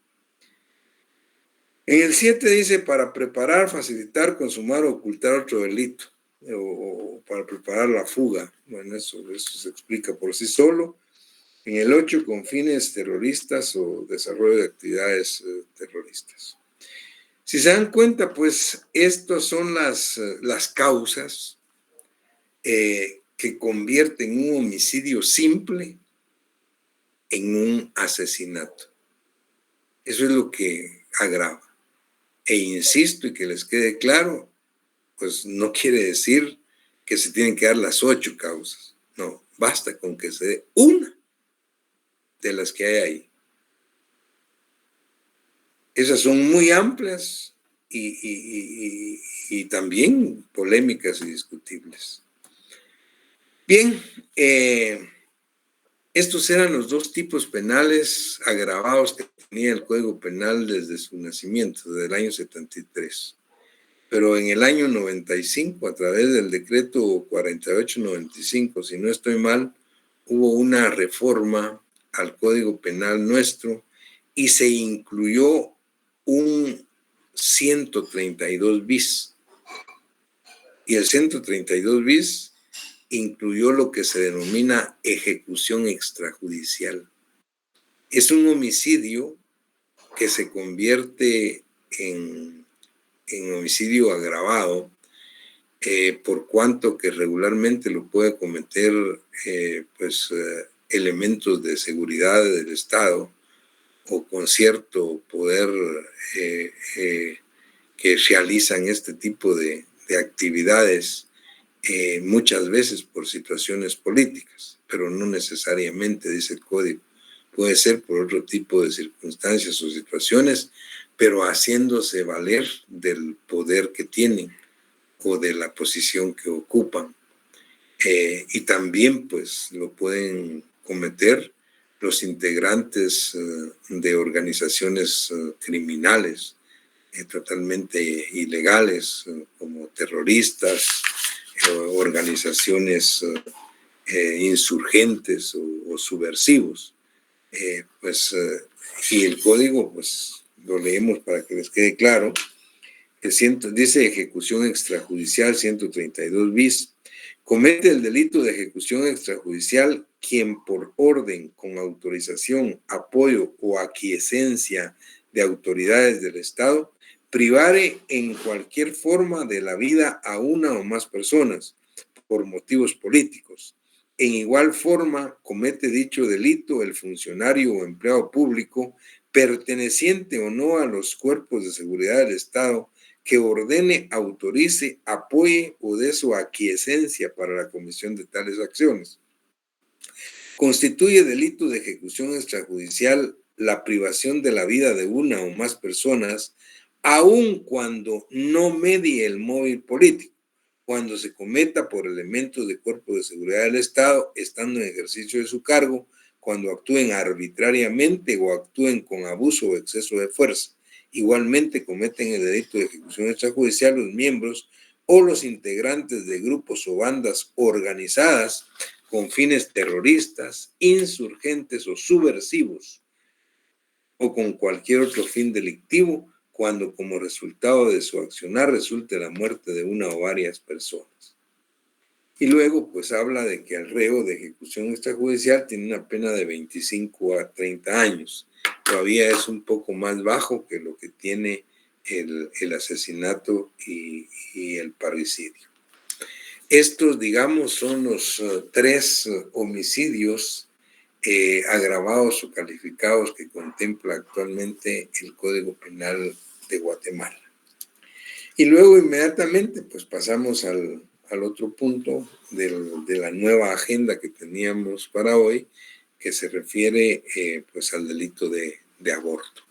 En el 7 dice para preparar, facilitar, consumar o ocultar otro delito o para preparar la fuga. Bueno, eso se explica por sí solo. En el 8 con fines terroristas o desarrollo de actividades terroristas. Si se dan cuenta, pues estas son las causas que convierten un homicidio simple en un asesinato. Eso es lo que agrava. E insisto, y que les quede claro, pues no quiere decir que se tienen que dar las 8 causas. No, basta con que se dé una de las que hay ahí. Esas son muy amplias y también polémicas y discutibles. Bien, estos eran los 2 tipos penales agravados que tenía el Código Penal desde su nacimiento, desde el año 73. Pero en el año 95, a través del decreto 4895, si no estoy mal, hubo una reforma al Código Penal nuestro y se incluyó un 132 bis. Y el 132 bis incluyó lo que se denomina ejecución extrajudicial. Es un homicidio que se convierte en homicidio agravado, por cuanto que regularmente lo puede cometer elementos de seguridad del Estado o con cierto poder que realizan este tipo de actividades, muchas veces por situaciones políticas, pero no necesariamente, dice el Código. Puede ser por otro tipo de circunstancias o situaciones, pero haciéndose valer del poder que tienen o de la posición que ocupan. Y también pues lo pueden cometer los integrantes de organizaciones criminales totalmente ilegales, como terroristas, organizaciones insurgentes o subversivos. Y el código, pues lo leemos para que les quede claro. Dice ejecución extrajudicial 132 bis. Comete el delito de ejecución extrajudicial quien por orden, con autorización, apoyo o aquiescencia de autoridades del Estado privare en cualquier forma de la vida a una o más personas por motivos políticos. En igual forma comete dicho delito el funcionario o empleado público perteneciente o no a los cuerpos de seguridad del Estado que ordene, autorice, apoye o dé su aquiescencia para la comisión de tales acciones. Constituye delito de ejecución extrajudicial la privación de la vida de una o más personas, aun cuando no medie el móvil político, cuando se cometa por elementos de cuerpo de seguridad del Estado, estando en ejercicio de su cargo, cuando actúen arbitrariamente o actúen con abuso o exceso de fuerza. Igualmente cometen el delito de ejecución extrajudicial los miembros o los integrantes de grupos o bandas organizadas con fines terroristas, insurgentes o subversivos, o con cualquier otro fin delictivo, cuando como resultado de su accionar resulte la muerte de una o varias personas. Y luego, pues habla de que el reo de ejecución extrajudicial tiene una pena de 25 a 30 años. Todavía es un poco más bajo que lo que tiene el asesinato y el parricidio. Estos, digamos, son los 3 homicidios agravados o calificados que contempla actualmente el Código Penal de Guatemala. Y luego inmediatamente pues pasamos al otro punto de la nueva agenda que teníamos para hoy, que se refiere pues al delito de aborto.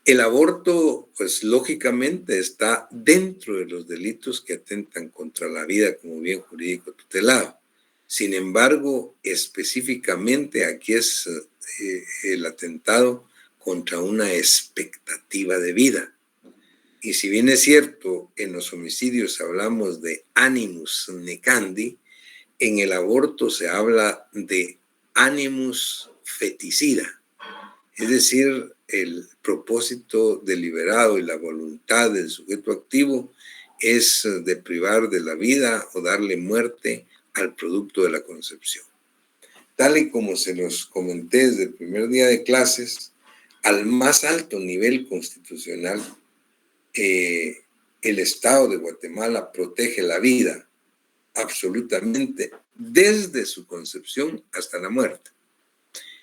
El aborto, pues lógicamente está dentro de los delitos que atentan contra la vida como bien jurídico tutelado. Sin embargo, específicamente aquí es el atentado contra una expectativa de vida. Y si bien es cierto, en los homicidios hablamos de animus necandi, en el aborto se habla de animus feticida, es decir, el propósito deliberado y la voluntad del sujeto activo es de privar de la vida o darle muerte al producto de la concepción. Tal y como se los comenté desde el primer día de clases, al más alto nivel constitucional, el Estado de Guatemala protege la vida absolutamente desde su concepción hasta la muerte.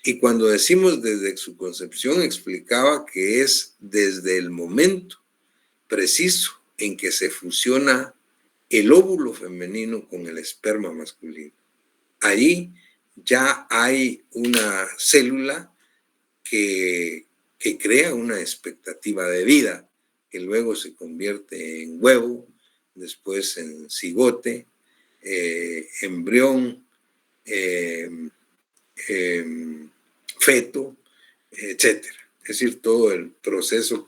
Y cuando decimos desde su concepción, explicaba que es desde el momento preciso en que se fusiona el óvulo femenino con el esperma masculino. Ahí ya hay una célula que crea una expectativa de vida, que luego se convierte en huevo, después en cigote, embrión, feto, etcétera. Es decir, todo el proceso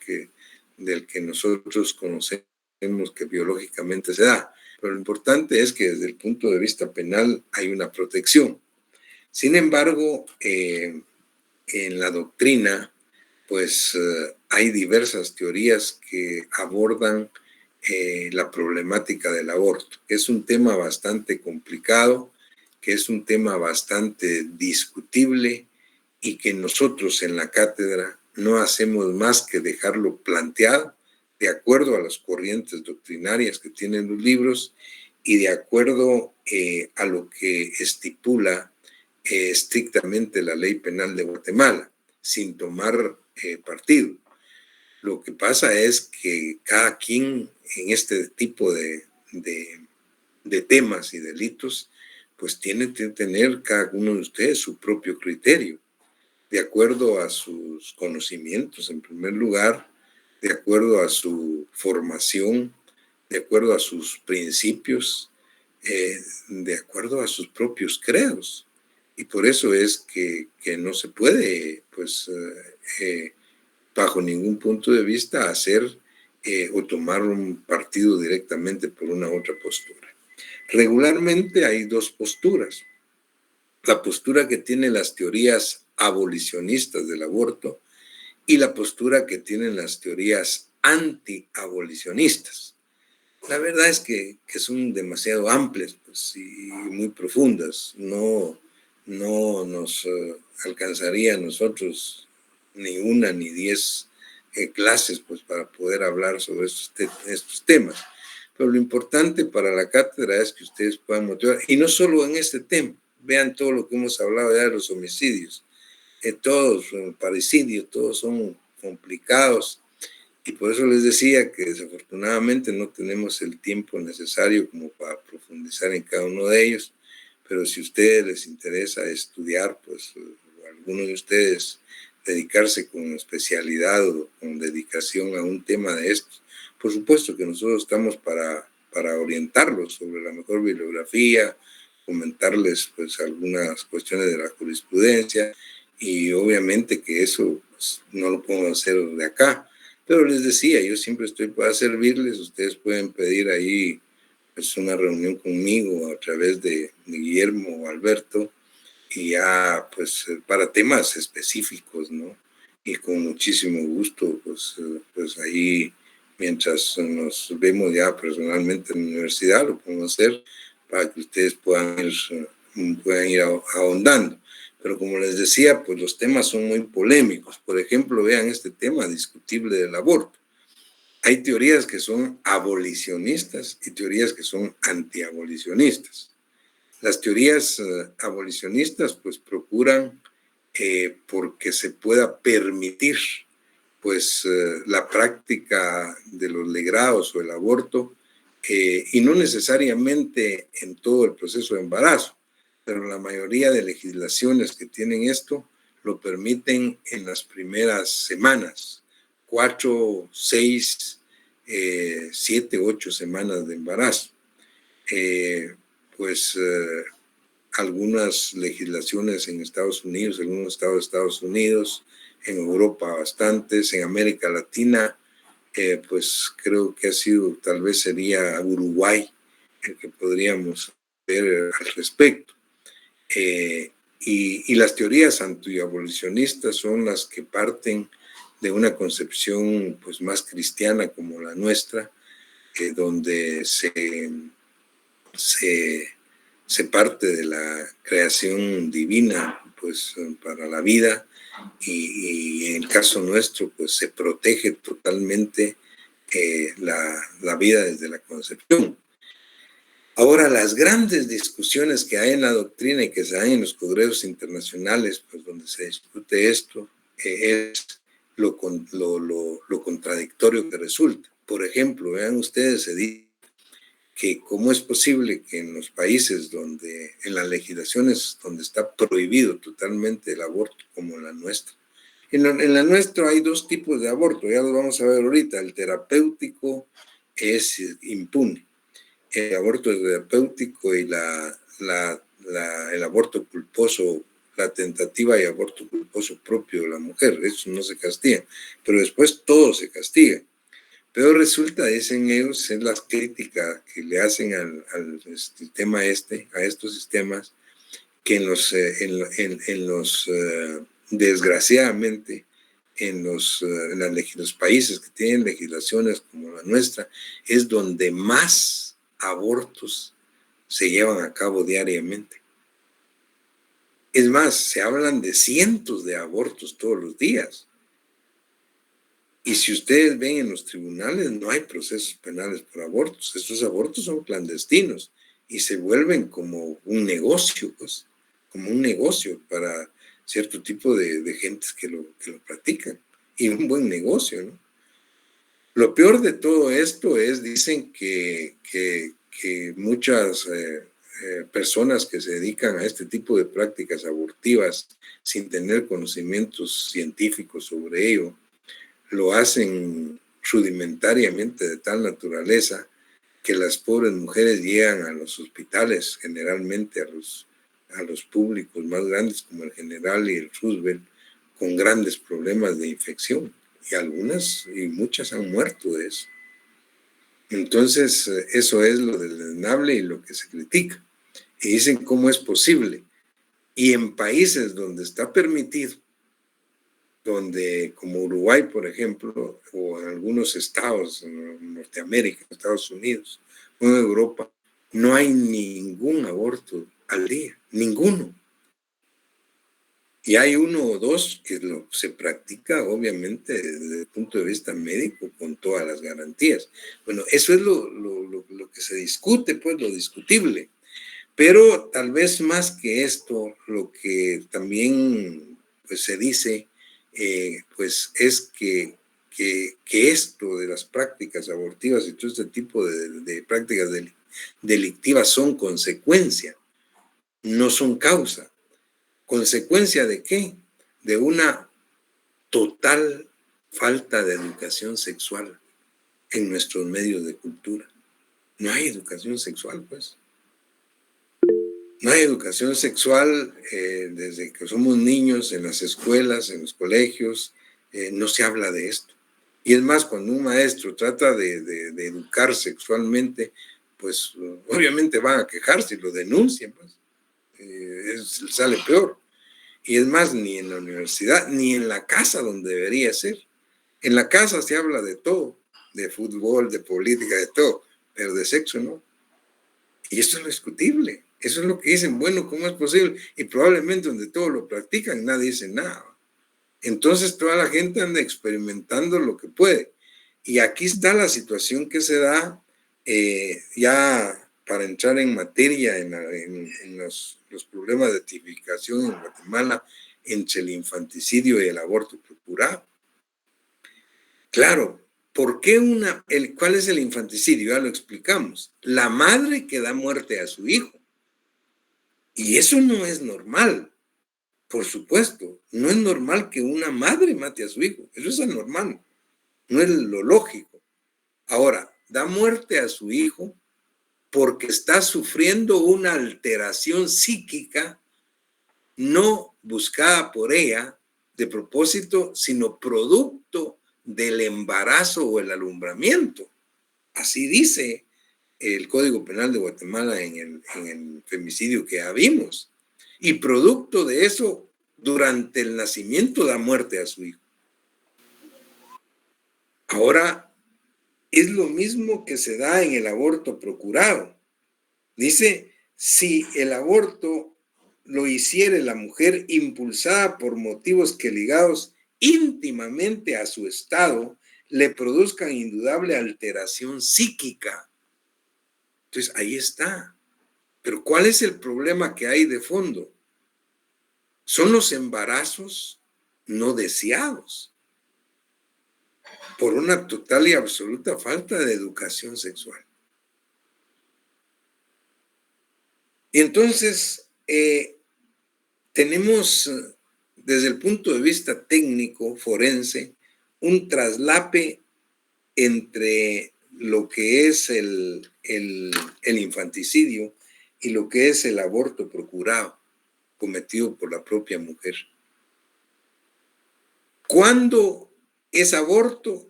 del que nosotros conocemos que biológicamente se da. Pero lo importante es que desde el punto de vista penal hay una protección. Sin embargo, en la doctrina, pues hay diversas teorías que abordan la problemática del aborto, que es un tema bastante complicado, que es un tema bastante discutible y que nosotros en la cátedra no hacemos más que dejarlo planteado de acuerdo a las corrientes doctrinarias que tienen los libros y de acuerdo a lo que estipula estrictamente la ley penal de Guatemala, sin tomar partido. Lo que pasa es que cada quien en este tipo de temas y delitos, pues tiene que tener cada uno de ustedes su propio criterio, de acuerdo a sus conocimientos en primer lugar, de acuerdo a su formación, de acuerdo a sus principios, de acuerdo a sus propios credos. Y por eso es que no se puede, pues, bajo ningún punto de vista, hacer o tomar un partido directamente por una u otra postura. Regularmente hay dos posturas. La postura que tienen las teorías abolicionistas del aborto y la postura que tienen las teorías anti-abolicionistas. La verdad es que son demasiado amplias, pues, y muy profundas. No nos alcanzaría a nosotros ni una ni 10 clases, pues, para poder hablar sobre estos temas. Pero lo importante para la cátedra es que ustedes puedan motivar, y no solo en este tema, vean todo lo que hemos hablado ya de los homicidios, todos parricidios, todos son complicados, y por eso les decía que desafortunadamente no tenemos el tiempo necesario como para profundizar en cada uno de ellos, pero si a ustedes les interesa estudiar, pues alguno de ustedes dedicarse con especialidad o con dedicación a un tema de estos, por supuesto que nosotros estamos para orientarlos sobre la mejor bibliografía, comentarles pues algunas cuestiones de la jurisprudencia, y obviamente que eso pues, no lo podemos hacer de acá. Pero les decía, yo siempre estoy para servirles. Ustedes pueden pedir ahí pues, una reunión conmigo a través de Guillermo o Alberto, y ya pues para temas específicos, ¿no? Y con muchísimo gusto, pues ahí, mientras nos vemos ya personalmente en la universidad, lo podemos hacer para que ustedes puedan ir ahondando. Pero como les decía, pues los temas son muy polémicos. Por ejemplo, vean este tema discutible del aborto. Hay teorías que son abolicionistas y teorías que son antiabolicionistas. Las teorías abolicionistas pues procuran porque se pueda permitir pues la práctica de los legrados o el aborto y no necesariamente en todo el proceso de embarazo, pero la mayoría de legislaciones que tienen esto lo permiten en las primeras semanas, 4, 6, 7, 8 semanas de embarazo. Algunas legislaciones en Estados Unidos, algunos estados de Estados Unidos, en Europa bastantes, en América Latina, pues creo que tal vez sería Uruguay el que podríamos ver al respecto. Y las teorías antiabolicionistas son las que parten de una concepción pues más cristiana como la nuestra, donde se parte de la creación divina pues para la vida, y en el caso nuestro pues se protege totalmente la vida desde la concepción. Ahora, las grandes discusiones que hay en la doctrina y que se dan en los congresos internacionales, pues donde se discute esto, es lo contradictorio que resulta. Por ejemplo, vean ustedes, se dice que cómo es posible que en los países donde, en las legislaciones donde está prohibido totalmente el aborto, como en la nuestra. En la nuestra hay dos tipos de aborto, ya los vamos a ver ahorita. El terapéutico es impune. El aborto terapéutico y el aborto culposo, la tentativa y aborto culposo propio de la mujer, eso no se castiga, pero después todo se castiga. Pero resulta, dicen ellos, es las críticas que le hacen al sistema a estos sistemas, que desgraciadamente, en los países que tienen legislaciones como la nuestra, es donde más abortos se llevan a cabo diariamente. Es más, se hablan de cientos de abortos todos los días. Y si ustedes ven en los tribunales, no hay procesos penales por abortos. Estos abortos son clandestinos y se vuelven como un negocio, pues, como un negocio para cierto tipo de gentes que lo practican. Y un buen negocio, ¿no? Lo peor de todo esto es, dicen que muchas personas que se dedican a este tipo de prácticas abortivas sin tener conocimientos científicos sobre ello, lo hacen rudimentariamente de tal naturaleza que las pobres mujeres llegan a los hospitales, generalmente a los públicos más grandes como el General y el Roosevelt, con grandes problemas de infección. Y muchas han muerto de eso. Entonces, eso es lo desdeñable y lo que se critica. Y dicen cómo es posible. Y en países donde está permitido, donde como Uruguay, por ejemplo, o en algunos estados en Norteamérica, Estados Unidos, o en Europa, no hay ningún aborto al día, ninguno. Y hay uno o dos que se practica, obviamente, desde el punto de vista médico, con todas las garantías. Bueno, eso es lo que se discute, pues, lo discutible. Pero tal vez más que esto, lo que también pues, se dice, pues, es que esto de las prácticas abortivas y todo este tipo de prácticas delictivas son consecuencia, no son causa. ¿Consecuencia de qué? De una total falta de educación sexual en nuestros medios de cultura. No hay educación sexual, pues. No hay educación sexual desde que somos niños, en las escuelas, en los colegios, no se habla de esto. Y es más, cuando un maestro trata de educar sexualmente, pues obviamente van a quejarse y lo denuncian, pues. Sale peor. Y es más, ni en la universidad, ni en la casa donde debería ser. En la casa se habla de todo, de fútbol, de política, de todo, pero de sexo no. Y eso es lo discutible. Eso es lo que dicen, bueno, ¿cómo es posible? Y probablemente donde todos lo practican, nadie dice nada. Entonces toda la gente anda experimentando lo que puede. Y aquí está la situación que se da, ya para entrar en materia en los problemas de tipificación en Guatemala entre el infanticidio y el aborto procurado. Claro, ¿por qué cuál es el infanticidio? Ya lo explicamos. La madre que da muerte a su hijo. Y eso no es normal, por supuesto. No es normal que una madre mate a su hijo. Eso es anormal. No es lo lógico. Ahora, da muerte a su hijo porque está sufriendo una alteración psíquica no buscada por ella de propósito, sino producto del embarazo o el alumbramiento. Así dice el Código Penal de Guatemala en el femicidio que ya vimos. Y producto de eso, durante el nacimiento da muerte a su hijo. Ahora, es lo mismo que se da en el aborto procurado. Dice, si el aborto lo hiciere la mujer impulsada por motivos que ligados íntimamente a su estado, le produzcan indudable alteración psíquica. Entonces, ahí está. Pero ¿cuál es el problema que hay de fondo? Son los embarazos no deseados por una total y absoluta falta de educación sexual. Y entonces, tenemos desde el punto de vista técnico, forense, un traslape entre lo que es el infanticidio y lo que es el aborto procurado, cometido por la propia mujer. ¿Cuándo es aborto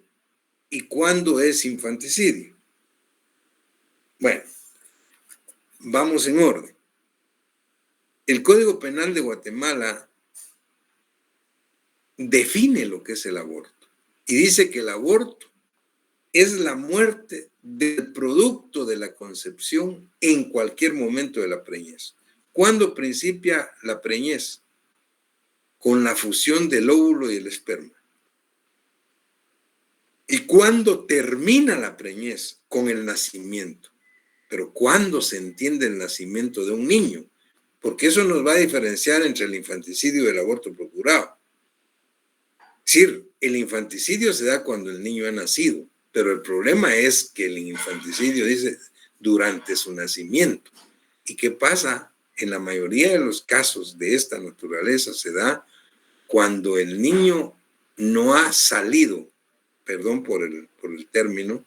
y cuándo es infanticidio? Bueno, vamos en orden. El Código Penal de Guatemala define lo que es el aborto y dice que el aborto es la muerte del producto de la concepción en cualquier momento de la preñez. ¿Cuándo principia la preñez? Con la fusión del óvulo y el esperma. ¿Y cuándo termina la preñez? Con el nacimiento. Pero ¿cuándo se entiende el nacimiento de un niño? Porque eso nos va a diferenciar entre el infanticidio y el aborto procurado. Es decir, el infanticidio se da cuando el niño ha nacido, pero el problema es que el infanticidio dice durante su nacimiento. ¿Y qué pasa? En la mayoría de los casos de esta naturaleza se da cuando el niño no ha salido, perdón por el término,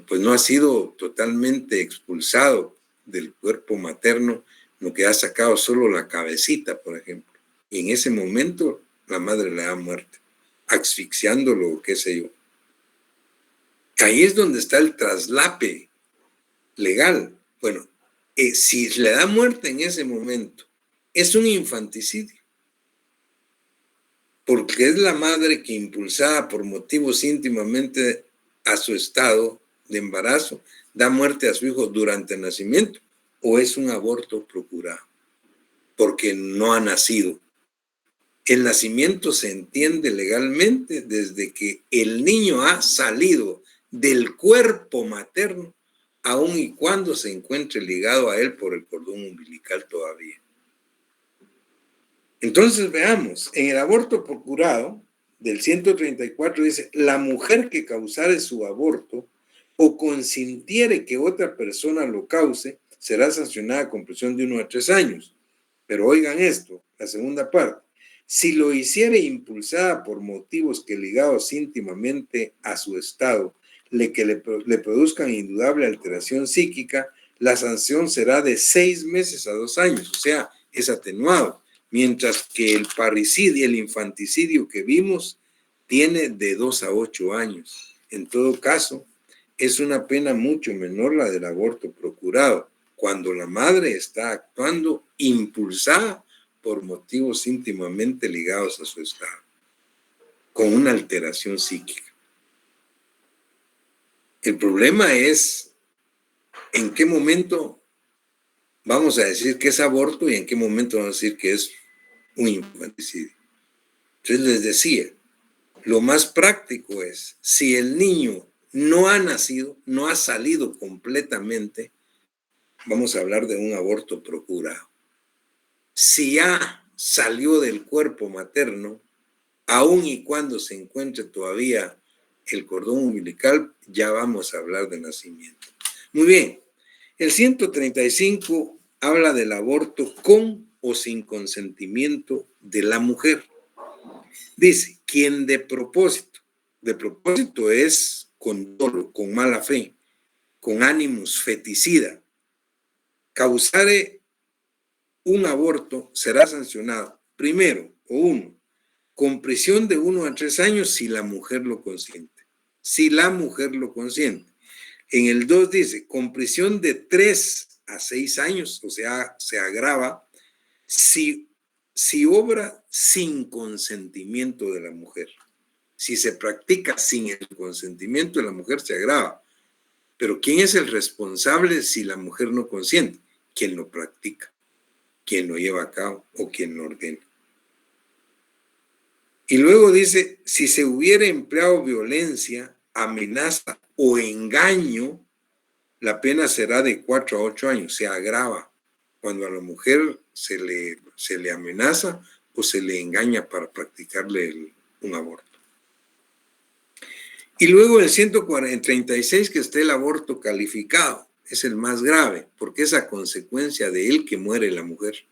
pues no ha sido totalmente expulsado del cuerpo materno, lo que ha sacado solo la cabecita, por ejemplo. Y en ese momento la madre le da muerte, asfixiándolo, qué sé yo. Ahí es donde está el traslape legal. Bueno, si le da muerte en ese momento, es un infanticidio. Porque es la madre que, impulsada por motivos íntimamente a su estado de embarazo, da muerte a su hijo durante el nacimiento, o es un aborto procurado, porque no ha nacido. El nacimiento se entiende legalmente desde que el niño ha salido del cuerpo materno, aun y cuando se encuentre ligado a él por el cordón umbilical todavía. Entonces veamos, en el aborto procurado del 134 dice, la mujer que causare su aborto o consintiere que otra persona lo cause, será sancionada con prisión de 1 a 3 años. Pero oigan esto, la segunda parte. Si lo hiciere impulsada por motivos que ligados íntimamente a su estado, le produzcan indudable alteración psíquica, la sanción será de 6 meses a 2 años, o sea, es atenuado. Mientras que el parricidio, el infanticidio que vimos, tiene de 2 a 8 años. En todo caso, es una pena mucho menor la del aborto procurado, cuando la madre está actuando impulsada por motivos íntimamente ligados a su estado, con una alteración psíquica. El problema es en qué momento vamos a decir que es aborto y en qué momento vamos a decir que es un infanticidio. Entonces les decía, lo más práctico es, si el niño no ha nacido, no ha salido completamente, vamos a hablar de un aborto procurado. Si ya salió del cuerpo materno, aun y cuando se encuentre todavía el cordón umbilical, ya vamos a hablar de nacimiento. Muy bien, el 135 habla del aborto con o sin consentimiento de la mujer. Dice, quien de propósito de propósito es con dolo, con mala fe, con ánimos feticida. Causare un aborto será sancionado, primero, con prisión de 1 a 3 años si la mujer lo consiente. Si la mujer lo consiente. En el 2 dice, con prisión de 3 a 6 años, o sea, se agrava si obra sin consentimiento de la mujer. Si se practica sin el consentimiento de la mujer, se agrava. Pero ¿quién es el responsable si la mujer no consiente? Quien lo practica, quien lo lleva a cabo o quien lo ordena. Y luego dice, si se hubiera empleado violencia, amenaza o engaño, la pena será de 4 a 8 años, se agrava cuando a la mujer se le amenaza o se le engaña para practicarle un aborto. Y luego el 136, que está el aborto calificado, es el más grave, porque es a consecuencia de él que muere la mujer.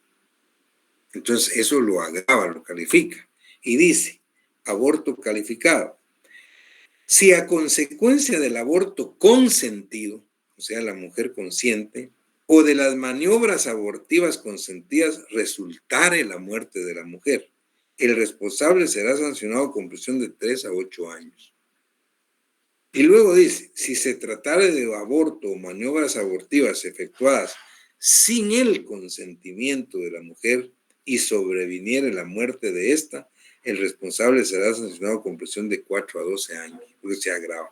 Entonces eso lo agrava, lo califica. Y dice, aborto calificado. Si a consecuencia del aborto consentido, o sea, la mujer consciente, o de las maniobras abortivas consentidas, resultare la muerte de la mujer, el responsable será sancionado con prisión de 3 a 8 años. Y luego dice, si se tratare de aborto o maniobras abortivas efectuadas sin el consentimiento de la mujer y sobreviniere la muerte de ésta, el responsable será sancionado con prisión de 4 a 12 años, porque se agrava.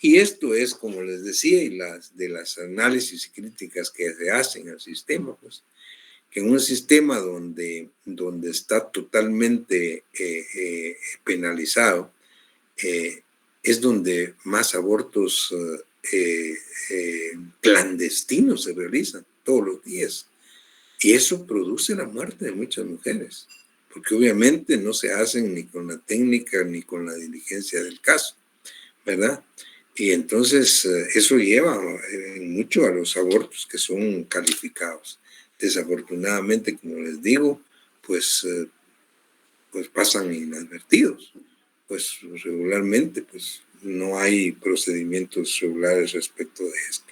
Y esto es, como les decía, y de las análisis y críticas que se hacen al sistema, pues, que en un sistema donde está totalmente penalizado, es donde más abortos clandestinos se realizan todos los días. Y eso produce la muerte de muchas mujeres, porque obviamente no se hacen ni con la técnica ni con la diligencia del caso, ¿verdad? Y entonces eso lleva mucho a los abortos que son calificados. Desafortunadamente, como les digo, pues pasan inadvertidos. Pues regularmente pues no hay procedimientos regulares respecto de esto.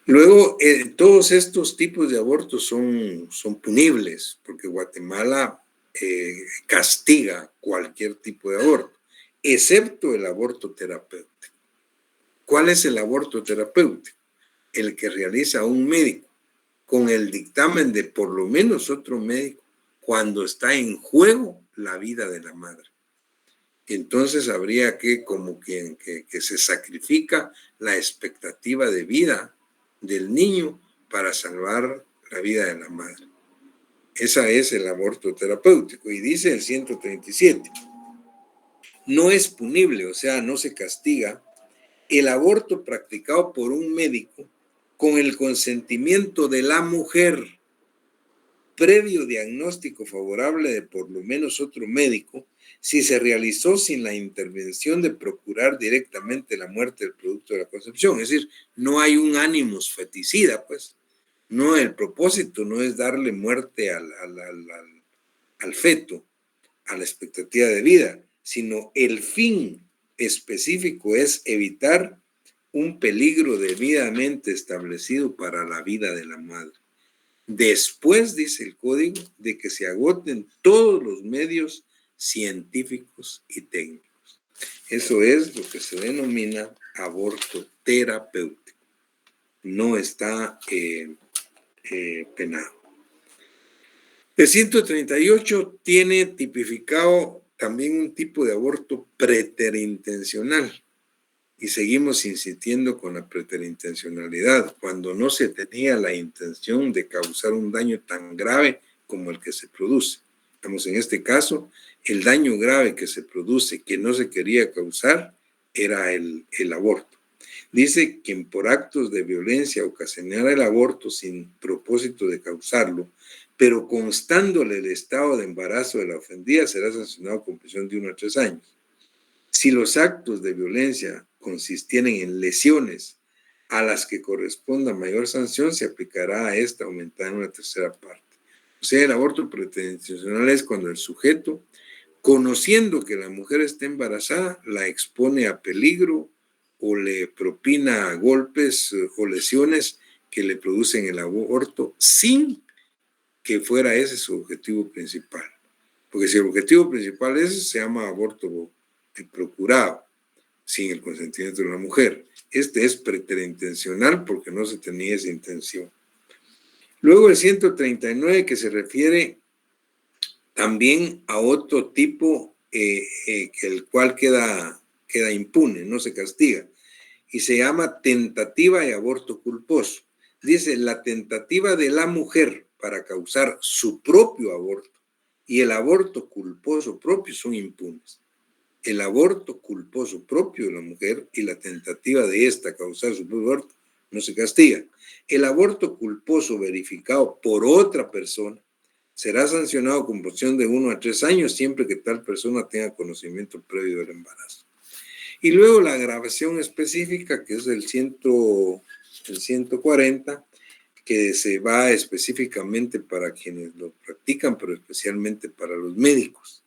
Luego, todos estos tipos de abortos son punibles, porque Guatemala castiga cualquier tipo de aborto, excepto el aborto terapéutico. ¿Cuál es el aborto terapéutico? El que realiza un médico con el dictamen de por lo menos otro médico cuando está en juego la vida de la madre. Entonces habría que, como que se sacrifica la expectativa de vida del niño para salvar la vida de la madre. Ese es el aborto terapéutico. Y dice el 137, no es punible, o sea, no se castiga el aborto practicado por un médico con el consentimiento de la mujer, previo diagnóstico favorable de por lo menos otro médico, si se realizó sin la intervención de procurar directamente la muerte del producto de la concepción. Es decir, no hay un ánimos feticida, pues. No, el propósito no es darle muerte al feto, a la expectativa de vida, sino el fin específico es evitar un peligro debidamente establecido para la vida de la madre. Después, dice el código, de que se agoten todos los medios científicos y técnicos. Eso es lo que se denomina aborto terapéutico. No está penado. El 138 tiene tipificado también un tipo de aborto preterintencional. Y seguimos insistiendo con la preterintencionalidad, cuando no se tenía la intención de causar un daño tan grave como el que se produce. Estamos en este caso, el daño grave que se produce, que no se quería causar, era el aborto. Dice quien por actos de violencia ocasionara el aborto sin propósito de causarlo, pero constándole el estado de embarazo de la ofendida, será sancionado con prisión de 1 a 3 años. Si los actos de violencia consistieren en lesiones a las que corresponda mayor sanción, se aplicará a esta aumentada en una tercera parte. O sea, el aborto preterintencional es cuando el sujeto conociendo que la mujer está embarazada, la expone a peligro o le propina golpes o lesiones que le producen el aborto sin que fuera ese su objetivo principal. Porque si el objetivo principal es ese, se llama aborto procurado, sin el consentimiento de la mujer. Este es preterintencional porque no se tenía esa intención. Luego el 139, que se refiere también a otro tipo, el cual queda impune, no se castiga, y se llama tentativa y aborto culposo. Dice, la tentativa de la mujer para causar su propio aborto y el aborto culposo propio son impunes. El aborto culposo propio de la mujer y la tentativa de esta causar su propio aborto no se castiga. El aborto culposo verificado por otra persona será sancionado con prisión de 1 a 3 años siempre que tal persona tenga conocimiento previo del embarazo. Y luego la agravación específica, que es el 140, que se va específicamente para quienes lo practican, pero especialmente para los médicos.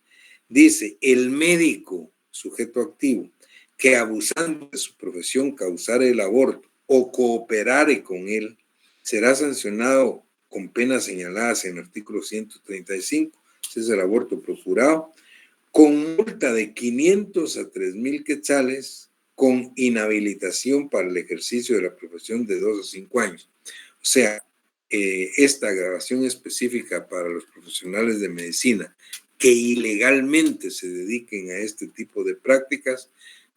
Dice, el médico, sujeto activo, que abusando de su profesión causare el aborto o cooperare con él, será sancionado con penas señaladas en el artículo 135, ese es el aborto procurado, con multa de 500 a 3,000 quetzales, con inhabilitación para el ejercicio de la profesión de 2 a 5 años. O sea, esta agravación específica para los profesionales de medicina que ilegalmente se dediquen a este tipo de prácticas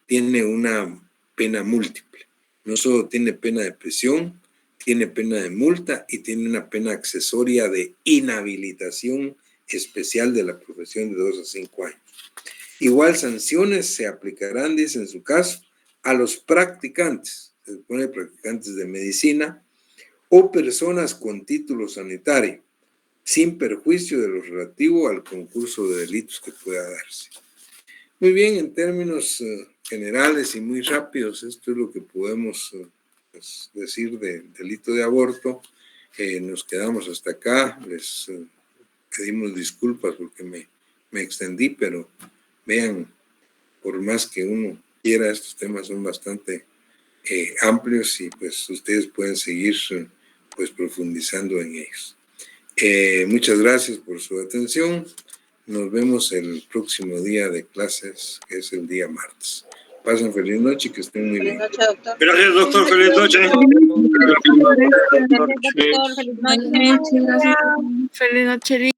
tiene una pena múltiple. No solo tiene pena de prisión, tiene pena de multa y tiene una pena accesoria de inhabilitación especial de la profesión de 2 a 5 años. Igual sanciones se aplicarán, dice en su caso, a los practicantes, se supone practicantes de medicina o personas con título sanitario, sin perjuicio de lo relativo al concurso de delitos que pueda darse. Muy bien, en términos generales y muy rápidos, esto es lo que podemos decir del delito de aborto. Nos quedamos hasta acá, les pedimos disculpas porque me extendí, pero vean, por más que uno quiera, estos temas son bastante amplios y pues ustedes pueden seguir pues profundizando en ellos. Muchas gracias por su atención. Nos vemos el próximo día de clases, que es el día martes. Pasen feliz noche y que estén muy bien. Feliz noche, doctor. Gracias, doctor. Feliz noche. Feliz noche. Feliz noche.